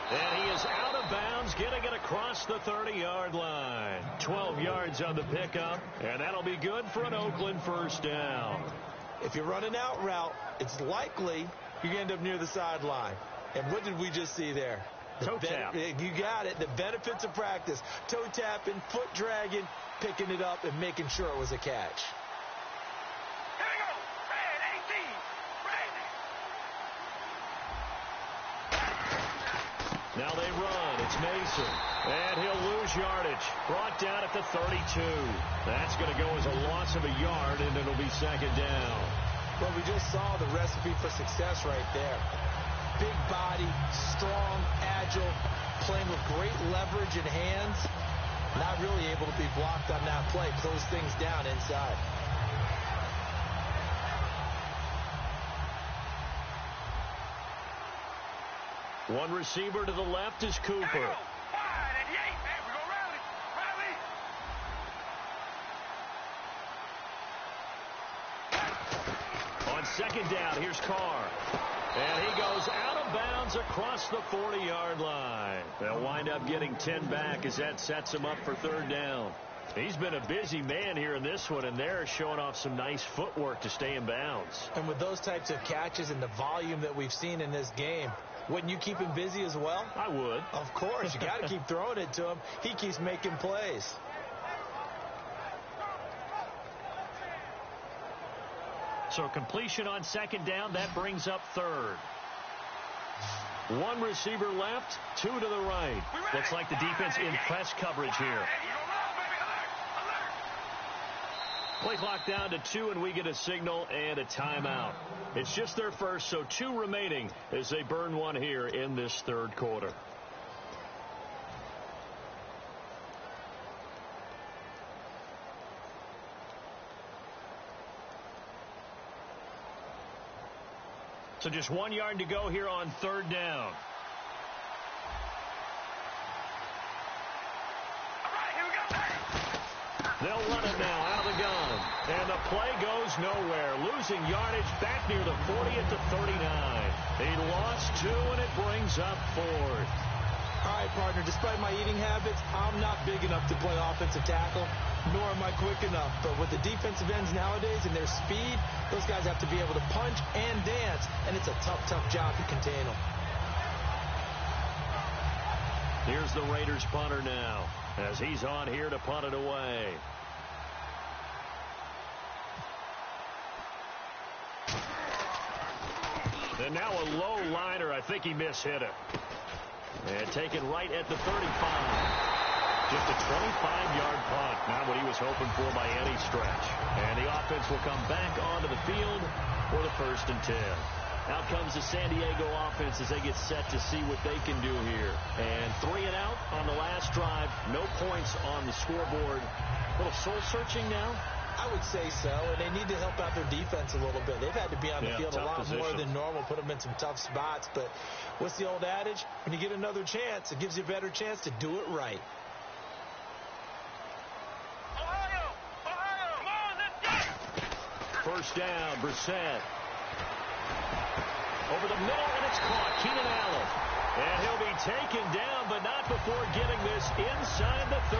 And he is out of bounds, getting it across the 30-yard line. 12 yards on the pickup, and that'll be good for an Oakland 1st down. If you run an out route, it's likely you're going to end up near the sideline. And what did we just see there? Toe tap. You got it. The benefits of practice. Toe tapping, foot dragging, picking it up, and making sure it was a catch. Here we go. Red 18. Red. Now they run. It's Mason. And he'll lose yardage. Brought down at the 32. That's going to go as a loss of a yard, and it'll be 2nd down. Well, we just saw the recipe for success right there. Big body, strong, agile, playing with great leverage in hands. Not really able to be blocked on that play. Close things down inside. One receiver to the left is Cooper. Wide and Yates. Hey, we go rally. Rally. On 2nd down, here's Carr. And he goes out of bounds across the 40-yard line. They'll wind up getting 10 back as that sets him up for 3rd down. He's been a busy man here in this one, and they're showing off some nice footwork to stay in bounds. And with those types of catches and the volume that we've seen in this game, wouldn't you keep him busy as well? I would. Of course. You got to keep throwing it to him. He keeps making plays. So completion on 2nd down, that brings up 3rd. One receiver left, two to the right. Looks like the defense in press coverage here. Play clock down to 2, and we get a signal and a timeout. It's just their first, so 2 remaining as they burn one here in this third quarter. So just 1 yard to go here on third down. They'll run it now out of the gun. And the play goes nowhere. Losing yardage back near the 40 at the 39. He lost 2, and it brings up 4th. All right, partner, despite my eating habits, I'm not big enough to play offensive tackle, nor am I quick enough. But with the defensive ends nowadays and their speed, those guys have to be able to punch and dance, and it's a tough, tough job to contain them. Here's the Raiders punter now, as he's on here to punt it away. And now a low liner. I think he mishit it. And taken right at the 35. Just a 25-yard punt. Not what he was hoping for by any stretch. And the offense will come back onto the field for the 1st and 10. Out comes the San Diego offense as they get set to see what they can do here. And 3 and out on the last drive. No points on the scoreboard. A little soul-searching now. I would say so, and they need to help out their defense a little bit. They've had to be on the field a lot more than normal, put them in some tough spots. But what's the old adage? When you get another chance, it gives you a better chance to do it right. Ohio! Come on, let's go! First down, Brissett. Over the middle, and it's caught. Keenan Allen. And he'll be taken down, but not before getting this inside the 30.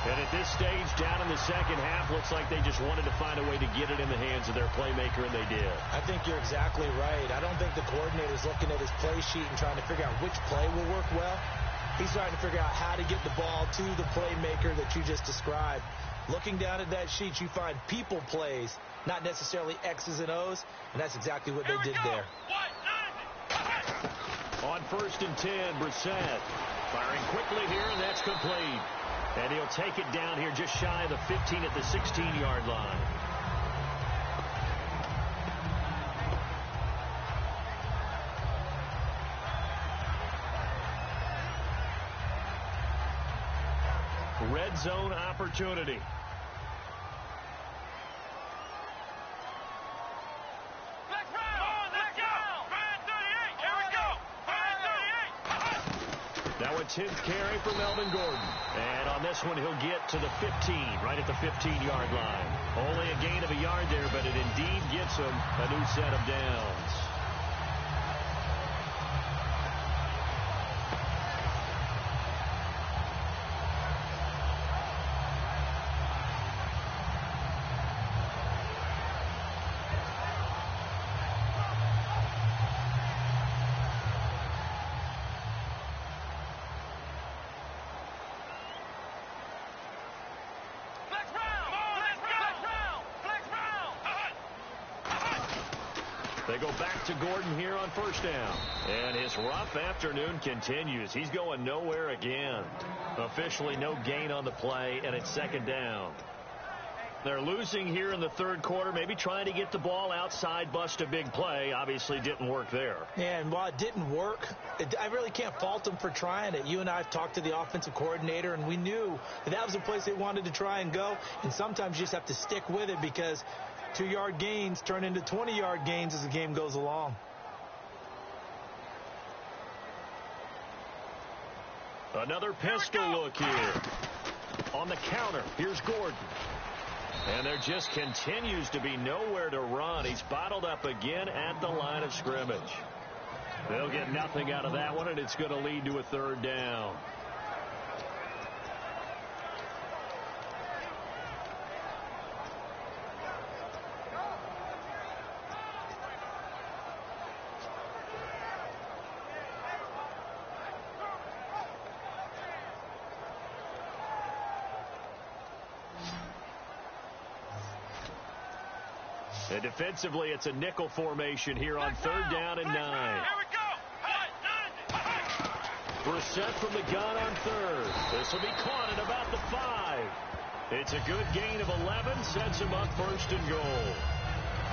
And at this stage, down in the second half, looks like they just wanted to find a way to get it in the hands of their playmaker, and they did. I think you're exactly right. I don't think the coordinator's looking at his play sheet and trying to figure out which play will work well. He's trying to figure out how to get the ball to the playmaker that you just described. Looking down at that sheet, you find people plays, not necessarily X's and O's, and that's exactly what they did there. On 1st and 10, Brissett firing quickly here, and that's complete. And he'll take it down here just shy of the 15 at the 16-yard line. Red zone opportunity. Now a 10th carry for Melvin Gordon. And on this one, he'll get to the 15, right at the 15-yard line. Only a gain of a yard there, but it indeed gets him a new set of downs. They go back to Gordon here on first down. And his rough afternoon continues. He's going nowhere again. Officially no gain on the play, and it's second down. They're losing here in the third quarter, maybe trying to get the ball outside, bust a big play. Obviously didn't work there. Yeah, and while it didn't work, I really can't fault them for trying it. You and I have talked to the offensive coordinator, and we knew that was the place they wanted to try and go. And sometimes you just have to stick with it because 2-yard gains turn into 20-yard gains as the game goes along. Another pistol look here. On the counter, here's Gordon. And there just continues to be nowhere to run. He's bottled up again at the line of scrimmage. They'll get nothing out of that one, and it's going to lead to a third down. And defensively, it's a nickel formation here on third down and 9. Here we go. Brissett from the gun on third. This will be caught at about the 5. It's a good gain of 11, sets him up first and goal.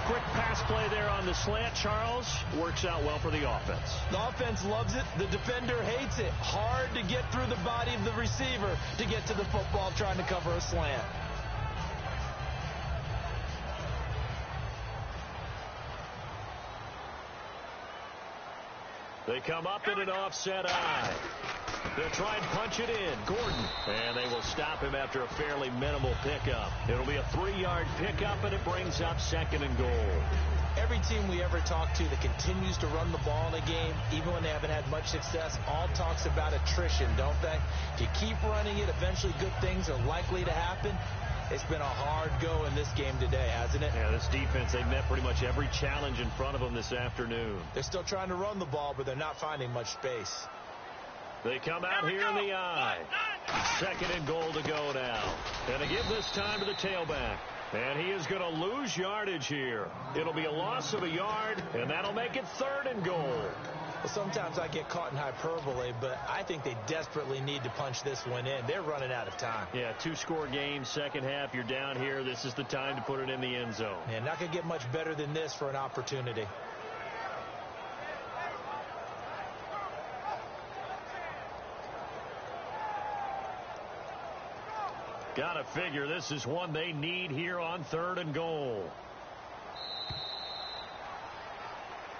Quick pass play there on the slant, Charles. Works out well for the offense. The offense loves it. The defender hates it. Hard to get through the body of the receiver to get to the football trying to cover a slant. They come up in an offset eye. They'll try and punch it in. Gordon. And they will stop him after a fairly minimal pickup. It'll be a 3-yard pickup, and it brings up second and goal. Every team we ever talk to that continues to run the ball in a game, even when they haven't had much success, all talks about attrition, don't they? If you keep running it, eventually good things are likely to happen. It's been a hard go in this game today, hasn't it? Yeah, this defense, they met pretty much every challenge in front of them this afternoon. They're still trying to run the ball, but they're not finding much space. They come out here in the eye. Second and goal to go now. And they give this time to the tailback. And he is going to lose yardage here. It'll be a loss of a yard, and that'll make it third and goal. Well, sometimes I get caught in hyperbole, but I think they desperately need to punch this one in. They're running out of time. Yeah, 2-score game, second half, you're down here. This is the time to put it in the end zone. And not going to get much better than this for an opportunity. Gotta figure this is one they need here on third and goal.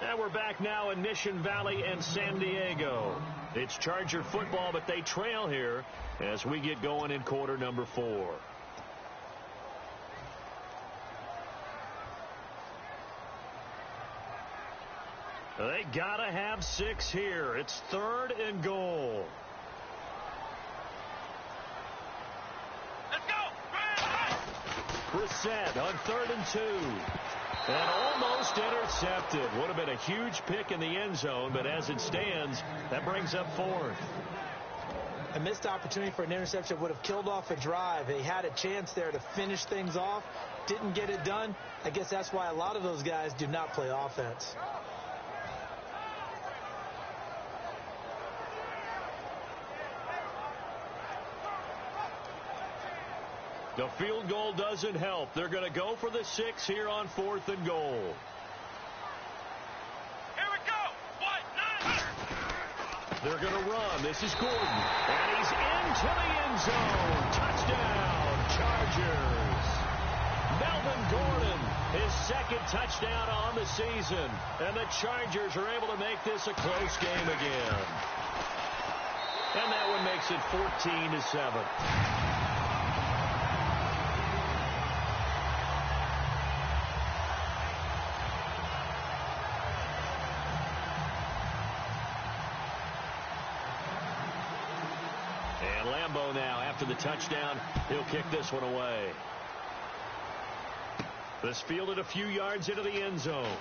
And we're back now in Mission Valley and San Diego. It's Charger football, but they trail here as we get going in quarter number 4. They gotta have 6 here. It's third and goal. Let's go! Brissett on third and 2. And almost intercepted. Would have been a huge pick in the end zone, but as it stands, that brings up 4th. A missed opportunity for an interception would have killed off a drive. They had a chance there to finish things off. Didn't get it done. I guess that's why a lot of those guys do not play offense. The field goal doesn't help. They're going to go for the 6 here on 4th and goal. Here we go! 1-9! They're going to run. This is Gordon. And he's into the end zone. Touchdown, Chargers. Melvin Gordon, his second touchdown on the season. And the Chargers are able to make this a close game again. And that one makes it 14-7. Now after the touchdown, he'll kick this one away. This fielded a few yards into the end zone.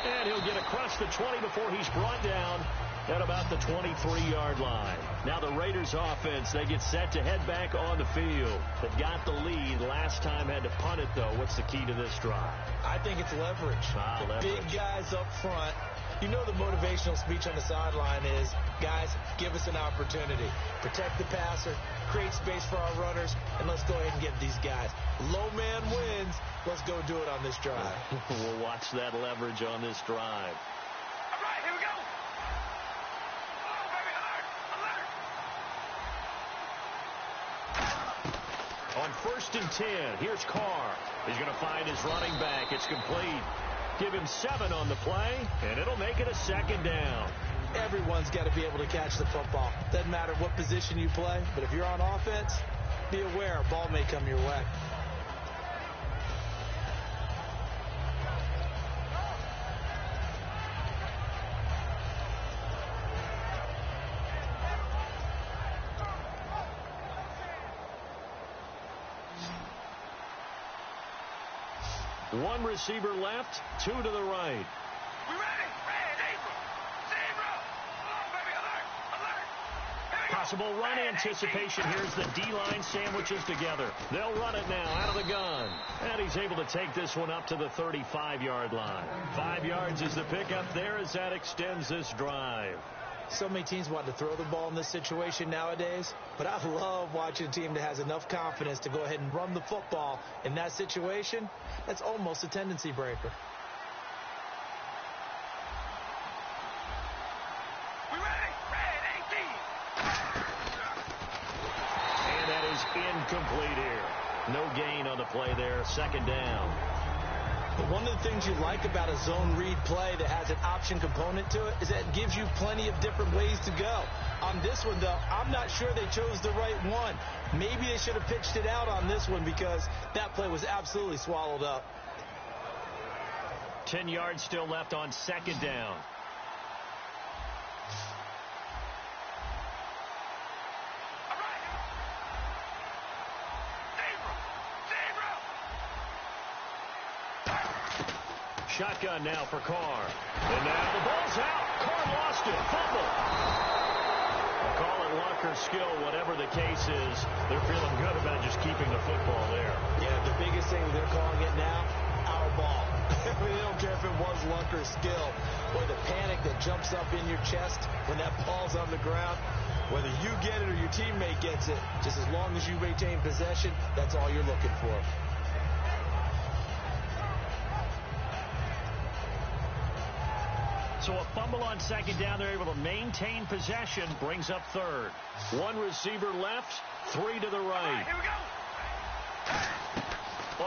And he'll get across the 20 before he's brought down at about the 23-yard line. Now the Raiders offense, they get set to head back on the field. They've got the lead. Last time had to punt it, though. What's the key to this drive? I think it's leverage. Leverage. Big guys up front. You know the motivational speech on the sideline is, guys, give us an opportunity. Protect the passer, create space for our runners, and let's go ahead and get these guys. Low man wins. Let's go do it on this drive. We'll watch that leverage on this drive. All right, here we go! Oh, baby, alert! Alert! On 1st and 10, here's Carr. He's going to find his running back. It's complete. Give him 7 on the play, and it'll make it a second down. Everyone's got to be able to catch the football. Doesn't matter what position you play, but if you're on offense, be aware a ball may come your way. One receiver left, 2 to the right. We ready? Ready! Zebra! Oh, baby, alert! Alert! Here we go! Possible run anticipation. Here's the D-line sandwiches together. They'll run it now out of the gun. And he's able to take this one up to the 35-yard line. 5 yards is the pickup there as that extends this drive. So many teams want to throw the ball in this situation nowadays, but I love watching a team that has enough confidence to go ahead and run the football in that situation. That's almost a tendency breaker. We ready? Red 18. And that is incomplete here. No gain on the play there. Second down. But one of the things you like about a zone read play that has an option component to it is that it gives you plenty of different ways to go. On this one, though, I'm not sure they chose the right one. Maybe they should have pitched it out on this one because that play was absolutely swallowed up. 10 yards still left on second down. Shotgun now for Carr. And now the ball's out. Carr lost it. Fumble. Call it luck or skill, whatever the case is. They're feeling good about just keeping the football there. Yeah, the biggest thing they're calling it now, our ball. They don't care if it was luck or skill, or the panic that jumps up in your chest when that ball's on the ground. Whether you get it or your teammate gets it, just as long as you retain possession, that's all you're looking for. So a fumble on second down. They're able to maintain possession. Brings up third. One receiver left, three to the right. Here we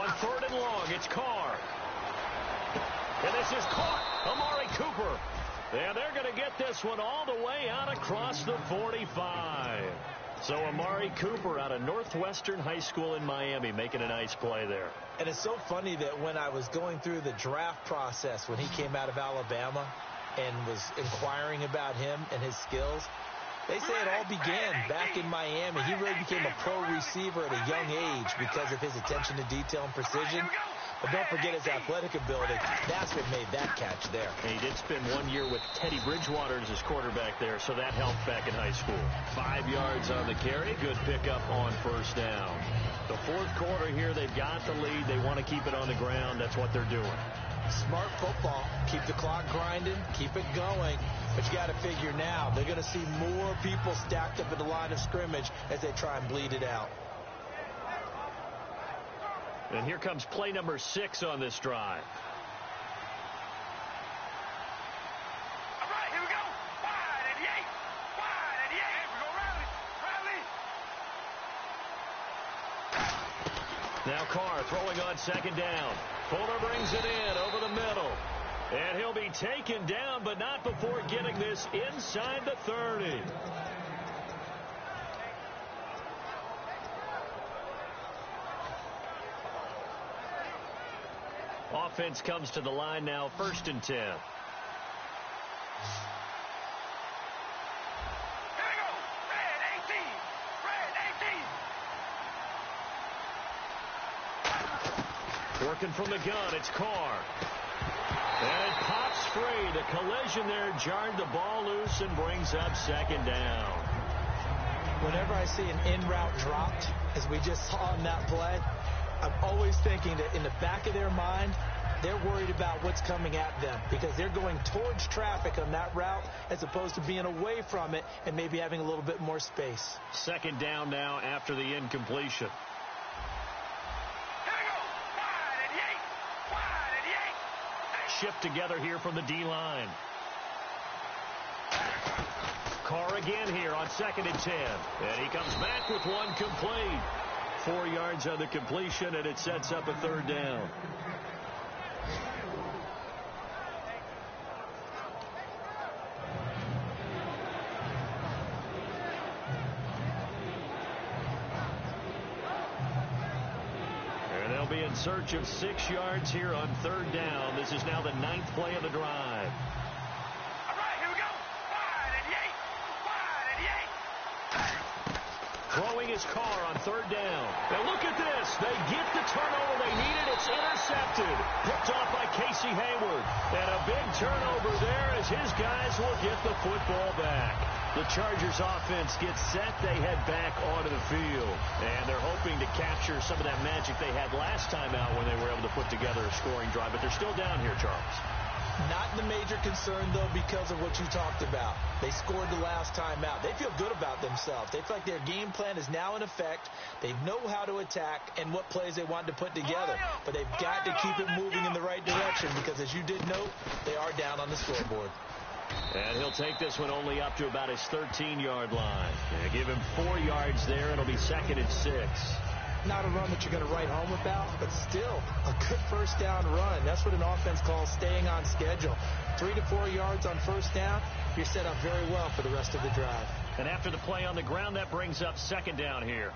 go. On third and long, it's Carr. And this is caught. Amari Cooper. And they're going to get this one all the way out across the 45. So Amari Cooper out of Northwestern High School in Miami making a nice play there. And it's so funny that when I was going through the draft process when he came out of Alabama and was inquiring about him and his skills, they say it all began back in Miami. He really became a pro receiver at a young age because of his attention to detail and precision. But don't forget his athletic ability. That's what made that catch there. And he did spend 1 year with Teddy Bridgewater as his quarterback there, so that helped back in high school. 5 yards on the carry. Good pickup on first down. The fourth quarter here, they've got the lead. They want to keep it on the ground. That's what they're doing. Smart football. Keep the clock grinding. Keep it going. But you got to figure now, they're going to see more people stacked up at the line of scrimmage as they try and bleed it out. And here comes play number 6 on this drive. All right, here we go. Wide at the 8. Wide at the 8. We go rally. Rally. Now Carr throwing on second down. Fuller brings it in over the middle. And he'll be taken down, but not before getting this inside the 30. Offense comes to the line now, 1st and 10. Here we go. Red 18. Red 18. Working from the gun, it's Carr. And it pops free. The collision there jarred the ball loose and brings up second down. Whenever I see an in-route dropped, as we just saw in that play, I'm always thinking that in the back of their mind, they're worried about what's coming at them because they're going towards traffic on that route as opposed to being away from it and maybe having a little bit more space. Second down now after the incompletion. Here we go. Wide at the 8. Wide at the 8. Shift together here from the D-line. Carr again here on 2nd and 10. And he comes back with one complete. 4 yards on the completion, and it sets up a third down. And they'll be in search of 6 yards here on third down. This is now the 9th play of the drive. All right, here we go. Wide at the 8. Wide at the 8. Throwing his Carr on third down. And look at this. They get the turnover they needed. It's intercepted. Picked off by Casey Hayward. And a big turnover there as his guys will get the football back. The Chargers offense gets set. They head back onto the field. And they're hoping to capture some of that magic they had last time out when they were able to put together a scoring drive. But they're still down here, Charles. Not the major concern, though, because of what you talked about. They scored the last time out. They feel good about themselves. They feel like their game plan is now in effect. They know how to attack and what plays they want to put together. But they've got to keep it moving in the right direction because, as you did note, they are down on the scoreboard. And he'll take this one only up to about his 13-yard line. Give him 4 yards there. It'll be 2nd and 6. Not a run that you're going to write home about, but still a good first down run. That's what an offense calls staying on schedule. 3 to 4 yards on first down, you're set up very well for the rest of the drive. And after the play on the ground, that brings up 2nd down here.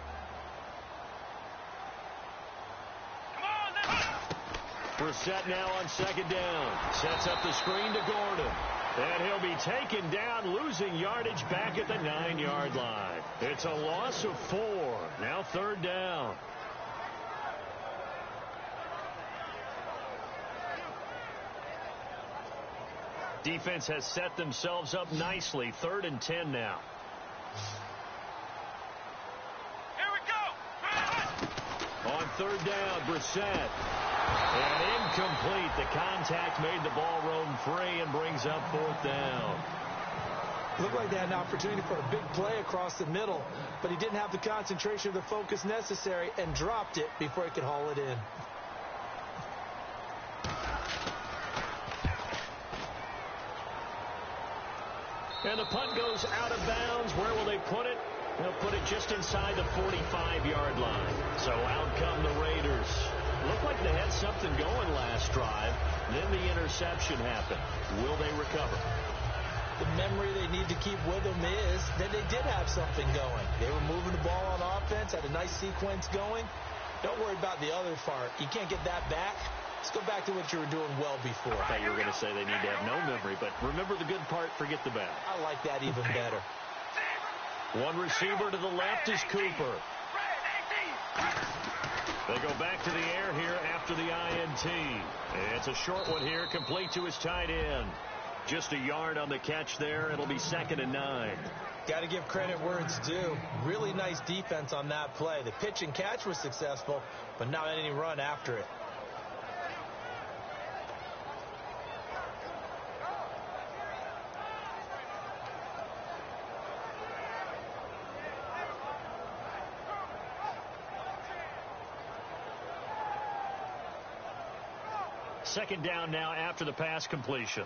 Brissett now on 2nd down. Sets up the screen to Gordon. And he'll be taken down, losing yardage back at the 9-yard line. It's a loss of 4. Now 3rd down. Defense has set themselves up nicely. 3rd and 10 now. Here we go. On 3rd down, Brissett. And incomplete. The contact made the ball roam free and brings up 4th down. Looked like they had an opportunity for a big play across the middle, but he didn't have the concentration or the focus necessary and dropped it before he could haul it in. And the punt goes out of bounds. Where will they put it? They'll put it just inside the 45-yard line. So out come the Raiders. Looked like they had something going last drive. Then the interception happened. Will they recover? The memory they need to keep with them is that they did have something going. They were moving the ball on offense, had a nice sequence going. Don't worry about the other part. You can't get that back. Let's go back to what you were doing well before. I thought you were going to say they need to have no memory, but remember the good part, forget the bad. I like that even better. One receiver to the left is Cooper. They go back to the air here after the INT. It's a short one here, complete to his tight end. Just a yard on the catch there. It'll be 2nd and 9. Got to give credit where it's due. Really nice defense on that play. The pitch and catch was successful, but not any run after it. Second down now after the pass completion.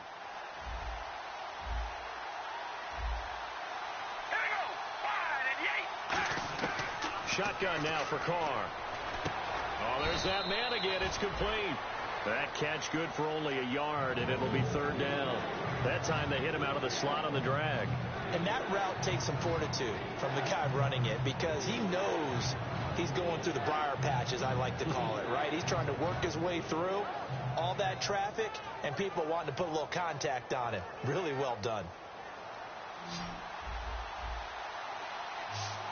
Shotgun now for Carr. Oh, there's that man again. It's complete. That catch good for only a yard, and it'll be 3rd down. That time they hit him out of the slot on the drag. And that route takes some fortitude from the guy running it because he knows he's going through the briar patch, as I like to call it, right? He's trying to work his way through all that traffic and people wanting to put a little contact on him. Really well done.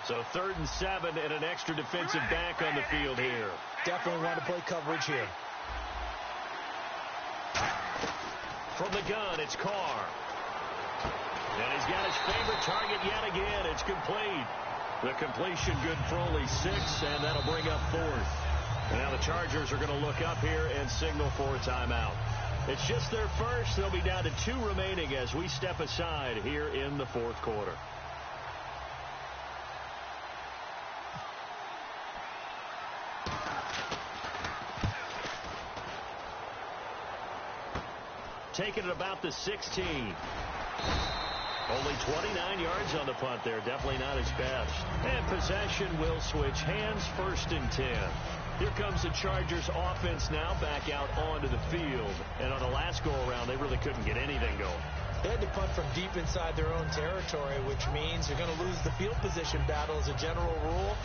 So 3rd and 7 and an extra defensive back on the field here. Definitely want to play coverage here. From the gun, it's Carr. And he's got his favorite target yet again. It's complete. The completion good for only 6, and that'll bring up 4th. And now the Chargers are going to look up here and signal for a timeout. It's just their first. They'll be down to 2 remaining as we step aside here in the 4th quarter. Taking it about the 16. Only 29 yards on the punt there. Definitely not his best. And possession will switch hands. 1st and 10. Here comes the Chargers offense now back out onto the field. And on the last go-around, they really couldn't get anything going. They had to punt from deep inside their own territory, which means you're going to lose the field position battle as a general rule.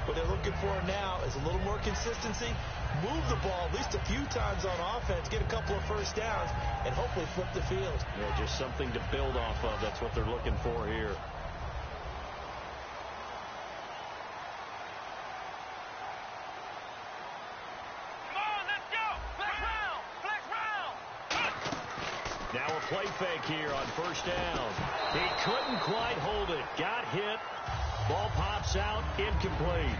What they're looking for now is a little more consistency, move the ball at least a few times on offense, get a couple of first downs, and hopefully flip the field. Yeah, just something to build off of. That's what they're looking for here. Now a play fake here on 1st down. He couldn't quite hold it. Got hit. Ball pops out. Incomplete.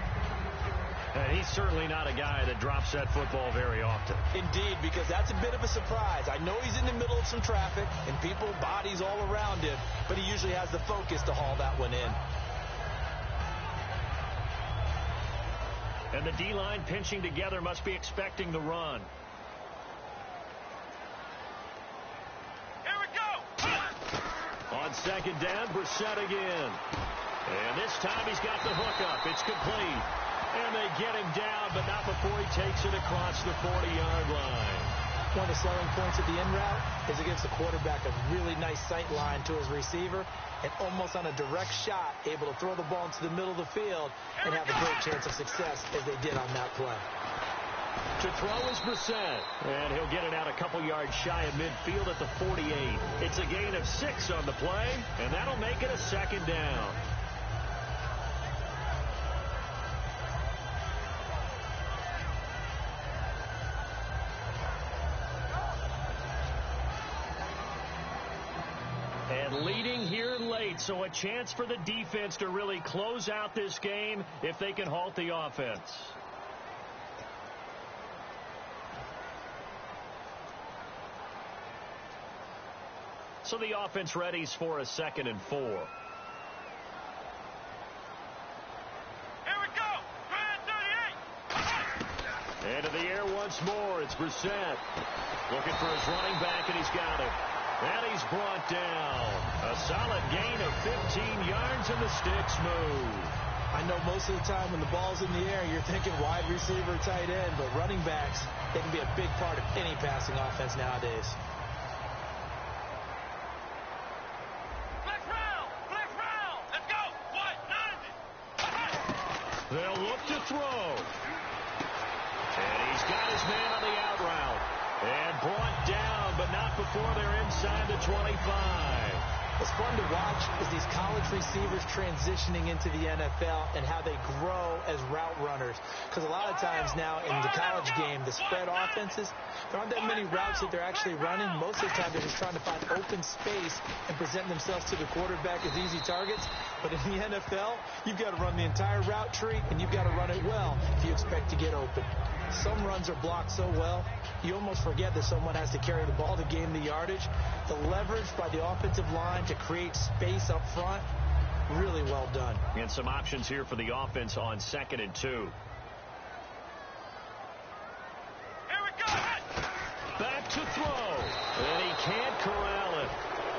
And he's certainly not a guy that drops that football very often. Indeed, because that's a bit of a surprise. I know he's in the middle of some traffic and people, bodies all around him, but he usually has the focus to haul that one in. And the D-line pinching together must be expecting the run. Here we go. On second down, Brissett again. And this time he's got the hook up. It's complete. And they get him down, but not before he takes it across the 40-yard line. One of the selling points of the in route is it gives the quarterback a really nice sight line to his receiver and almost on a direct shot able to throw the ball into the middle of the field and have a great chance of success as they did on that play. To throw is Brissett, and he'll get it out a couple yards shy of midfield at the 48. It's a gain of 6 on the play, and that'll make it a second down. And leading here late, so a chance for the defense to really close out this game if they can halt the offense. So the offense readies for a 2nd and 4. Here we go. 38. Into the air once more. It's Brissett. Looking for his running back, and he's got it. And he's brought down. A solid gain of 15 yards, and the sticks move. I know most of the time when the ball's in the air, you're thinking wide receiver, tight end, but running backs, they can be a big part of any passing offense nowadays. Let's go. 190. They'll look to throw. And he's got his man on the out route. And brought down, but not before they're inside the 25. What's fun to watch is these college receivers transitioning into the NFL and how they grow as route runners. Because a lot of times now in the college game, the spread offenses, there aren't that many routes that they're actually running. Most of the time they're just trying to find open space and present themselves to the quarterback as easy targets. But in the NFL, you've got to run the entire route tree, and you've got to run it well if you expect to get open. Some runs are blocked so well, you almost forget that someone has to carry the ball to gain the yardage. The leverage by the offensive line to create space up front, really well done. And some options here for the offense on 2nd and 2. Here we go. Back to throw. And he can't corral it.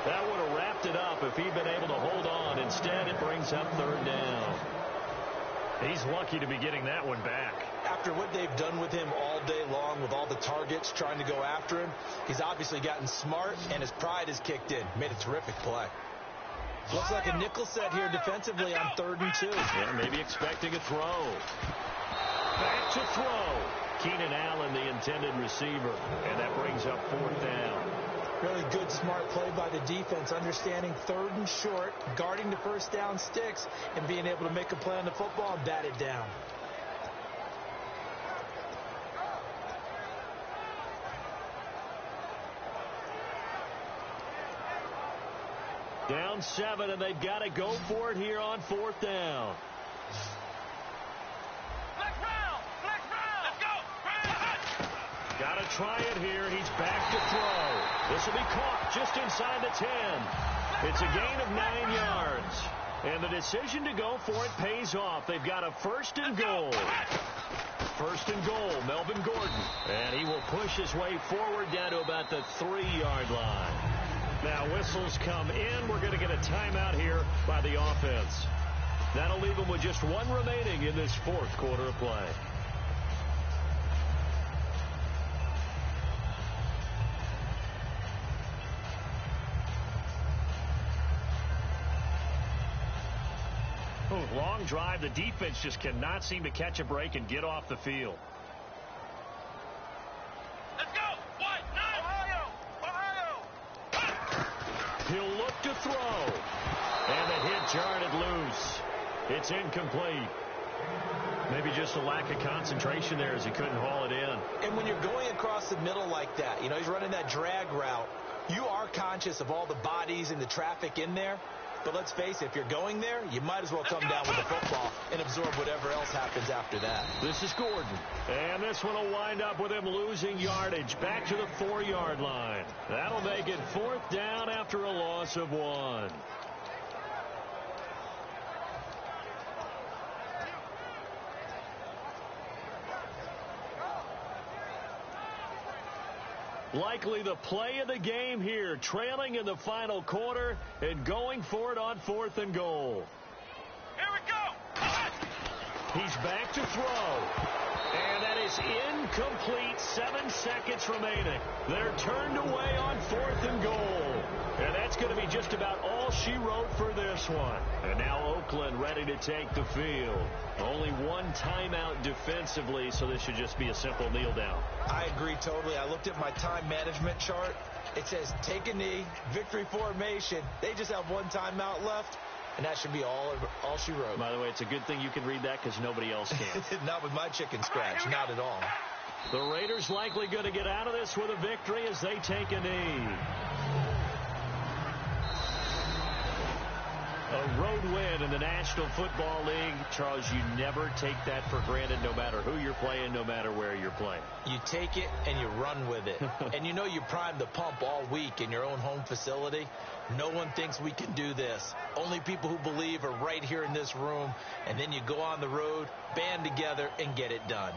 That would have wrapped it up if he'd been able to hold on. Instead, it brings up 3rd down. He's lucky to be getting that one back. After what they've done with him all day long with all the targets trying to go after him, he's obviously gotten smart and his pride has kicked in. Made a terrific play. Looks like a nickel set here defensively on 3rd and 2. Yeah, maybe expecting a throw. Back to throw. Keenan Allen, the intended receiver. And that brings up 4th down. Really good, smart play by the defense, understanding 3rd and short, guarding the first down sticks, and being able to make a play on the football and bat it down. Down 7, and they've got to go for it here on 4th down. Let's go. Got to try it here. He's back to throw. This will be caught just inside the 10. It's a gain of 9 yards. And the decision to go for it pays off. They've got a 1st and goal. 1st and goal, Melvin Gordon. And he will push his way forward down to about the 3-yard line. Now whistles come in. We're going to get a timeout here by the offense. That'll leave them with just 1 remaining in this 4th quarter of play. Long drive. The defense just cannot seem to catch a break and get off the field. Let's go. Ohio. He'll look to throw. And the hit jarred it loose. It's incomplete. Maybe just a lack of concentration there as he couldn't haul it in. And when you're going across the middle like that, you know, he's running that drag route, you are conscious of all the bodies and the traffic in there. But let's face it, if you're going there, you might as well come down with the football and absorb whatever else happens after that. This is Gordon. And this one will wind up with him losing yardage back to the 4-yard line. That'll make it 4th down after a loss of 1. Likely the play of the game here, trailing in the final quarter and going for it on 4th and goal. Here we go. He's back to throw. And that is incomplete. 7 seconds remaining. They're turned away on 4th and goal. And that's going to be just about all she wrote for this one. And now Oakland ready to take the field. Only one timeout defensively, so this should just be a simple kneel down. I agree totally. I looked at my time management chart. It says take a knee, victory formation. They just have one timeout left. And that should be all she wrote. By the way, it's a good thing you can read that because nobody else can. Not with my chicken scratch. Not at all. The Raiders likely going to get out of this with a victory as they take a knee. A road win in the National Football League. Charles, you never take that for granted no matter who you're playing, no matter where you're playing. You take it and you run with it. And you know you primed the pump all week in your own home facility. No one thinks we can do this. Only people who believe are right here in this room. And then you go on the road, band together, and get it done.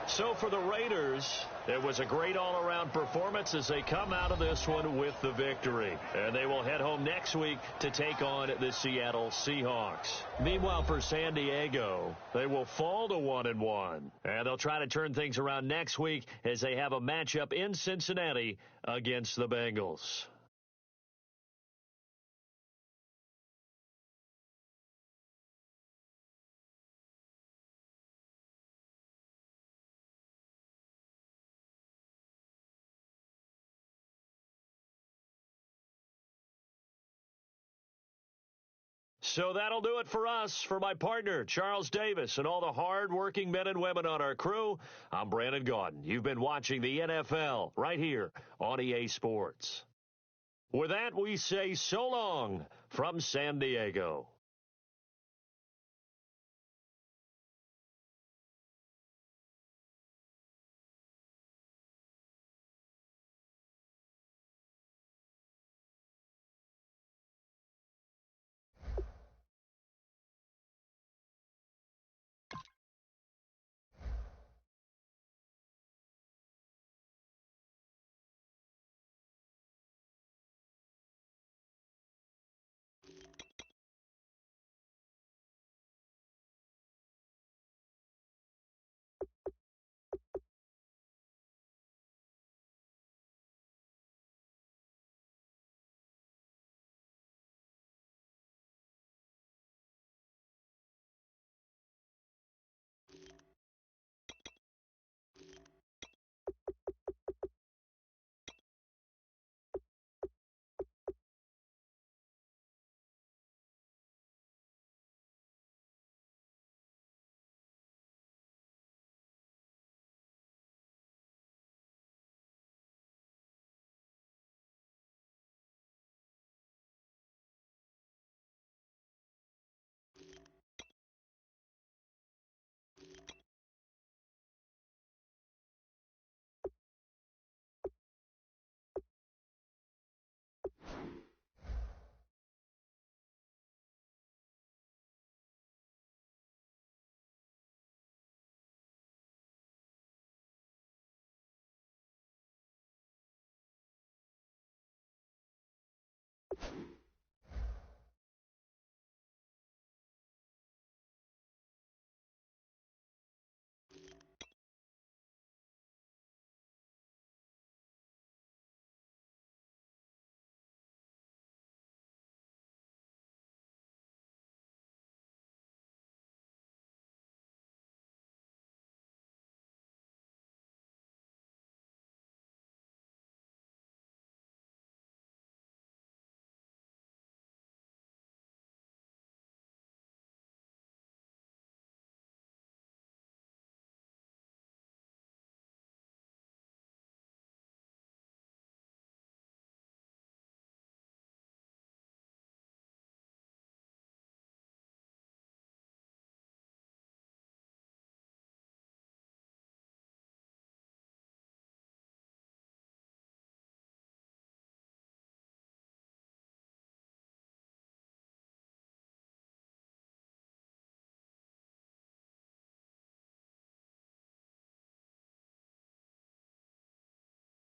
So for the Raiders, it was a great all-around performance as they come out of this one with the victory. And they will head home next week to take on the Seattle Seahawks. Meanwhile, for San Diego, they will fall to 1-1. And they'll try to turn things around next week as they have a matchup in Cincinnati against the Bengals. So that'll do it for us. For my partner, Charles Davis, and all the hard-working men and women on our crew, I'm Brandon Gaudin. You've been watching the NFL right here on EA Sports. With that, we say so long from San Diego.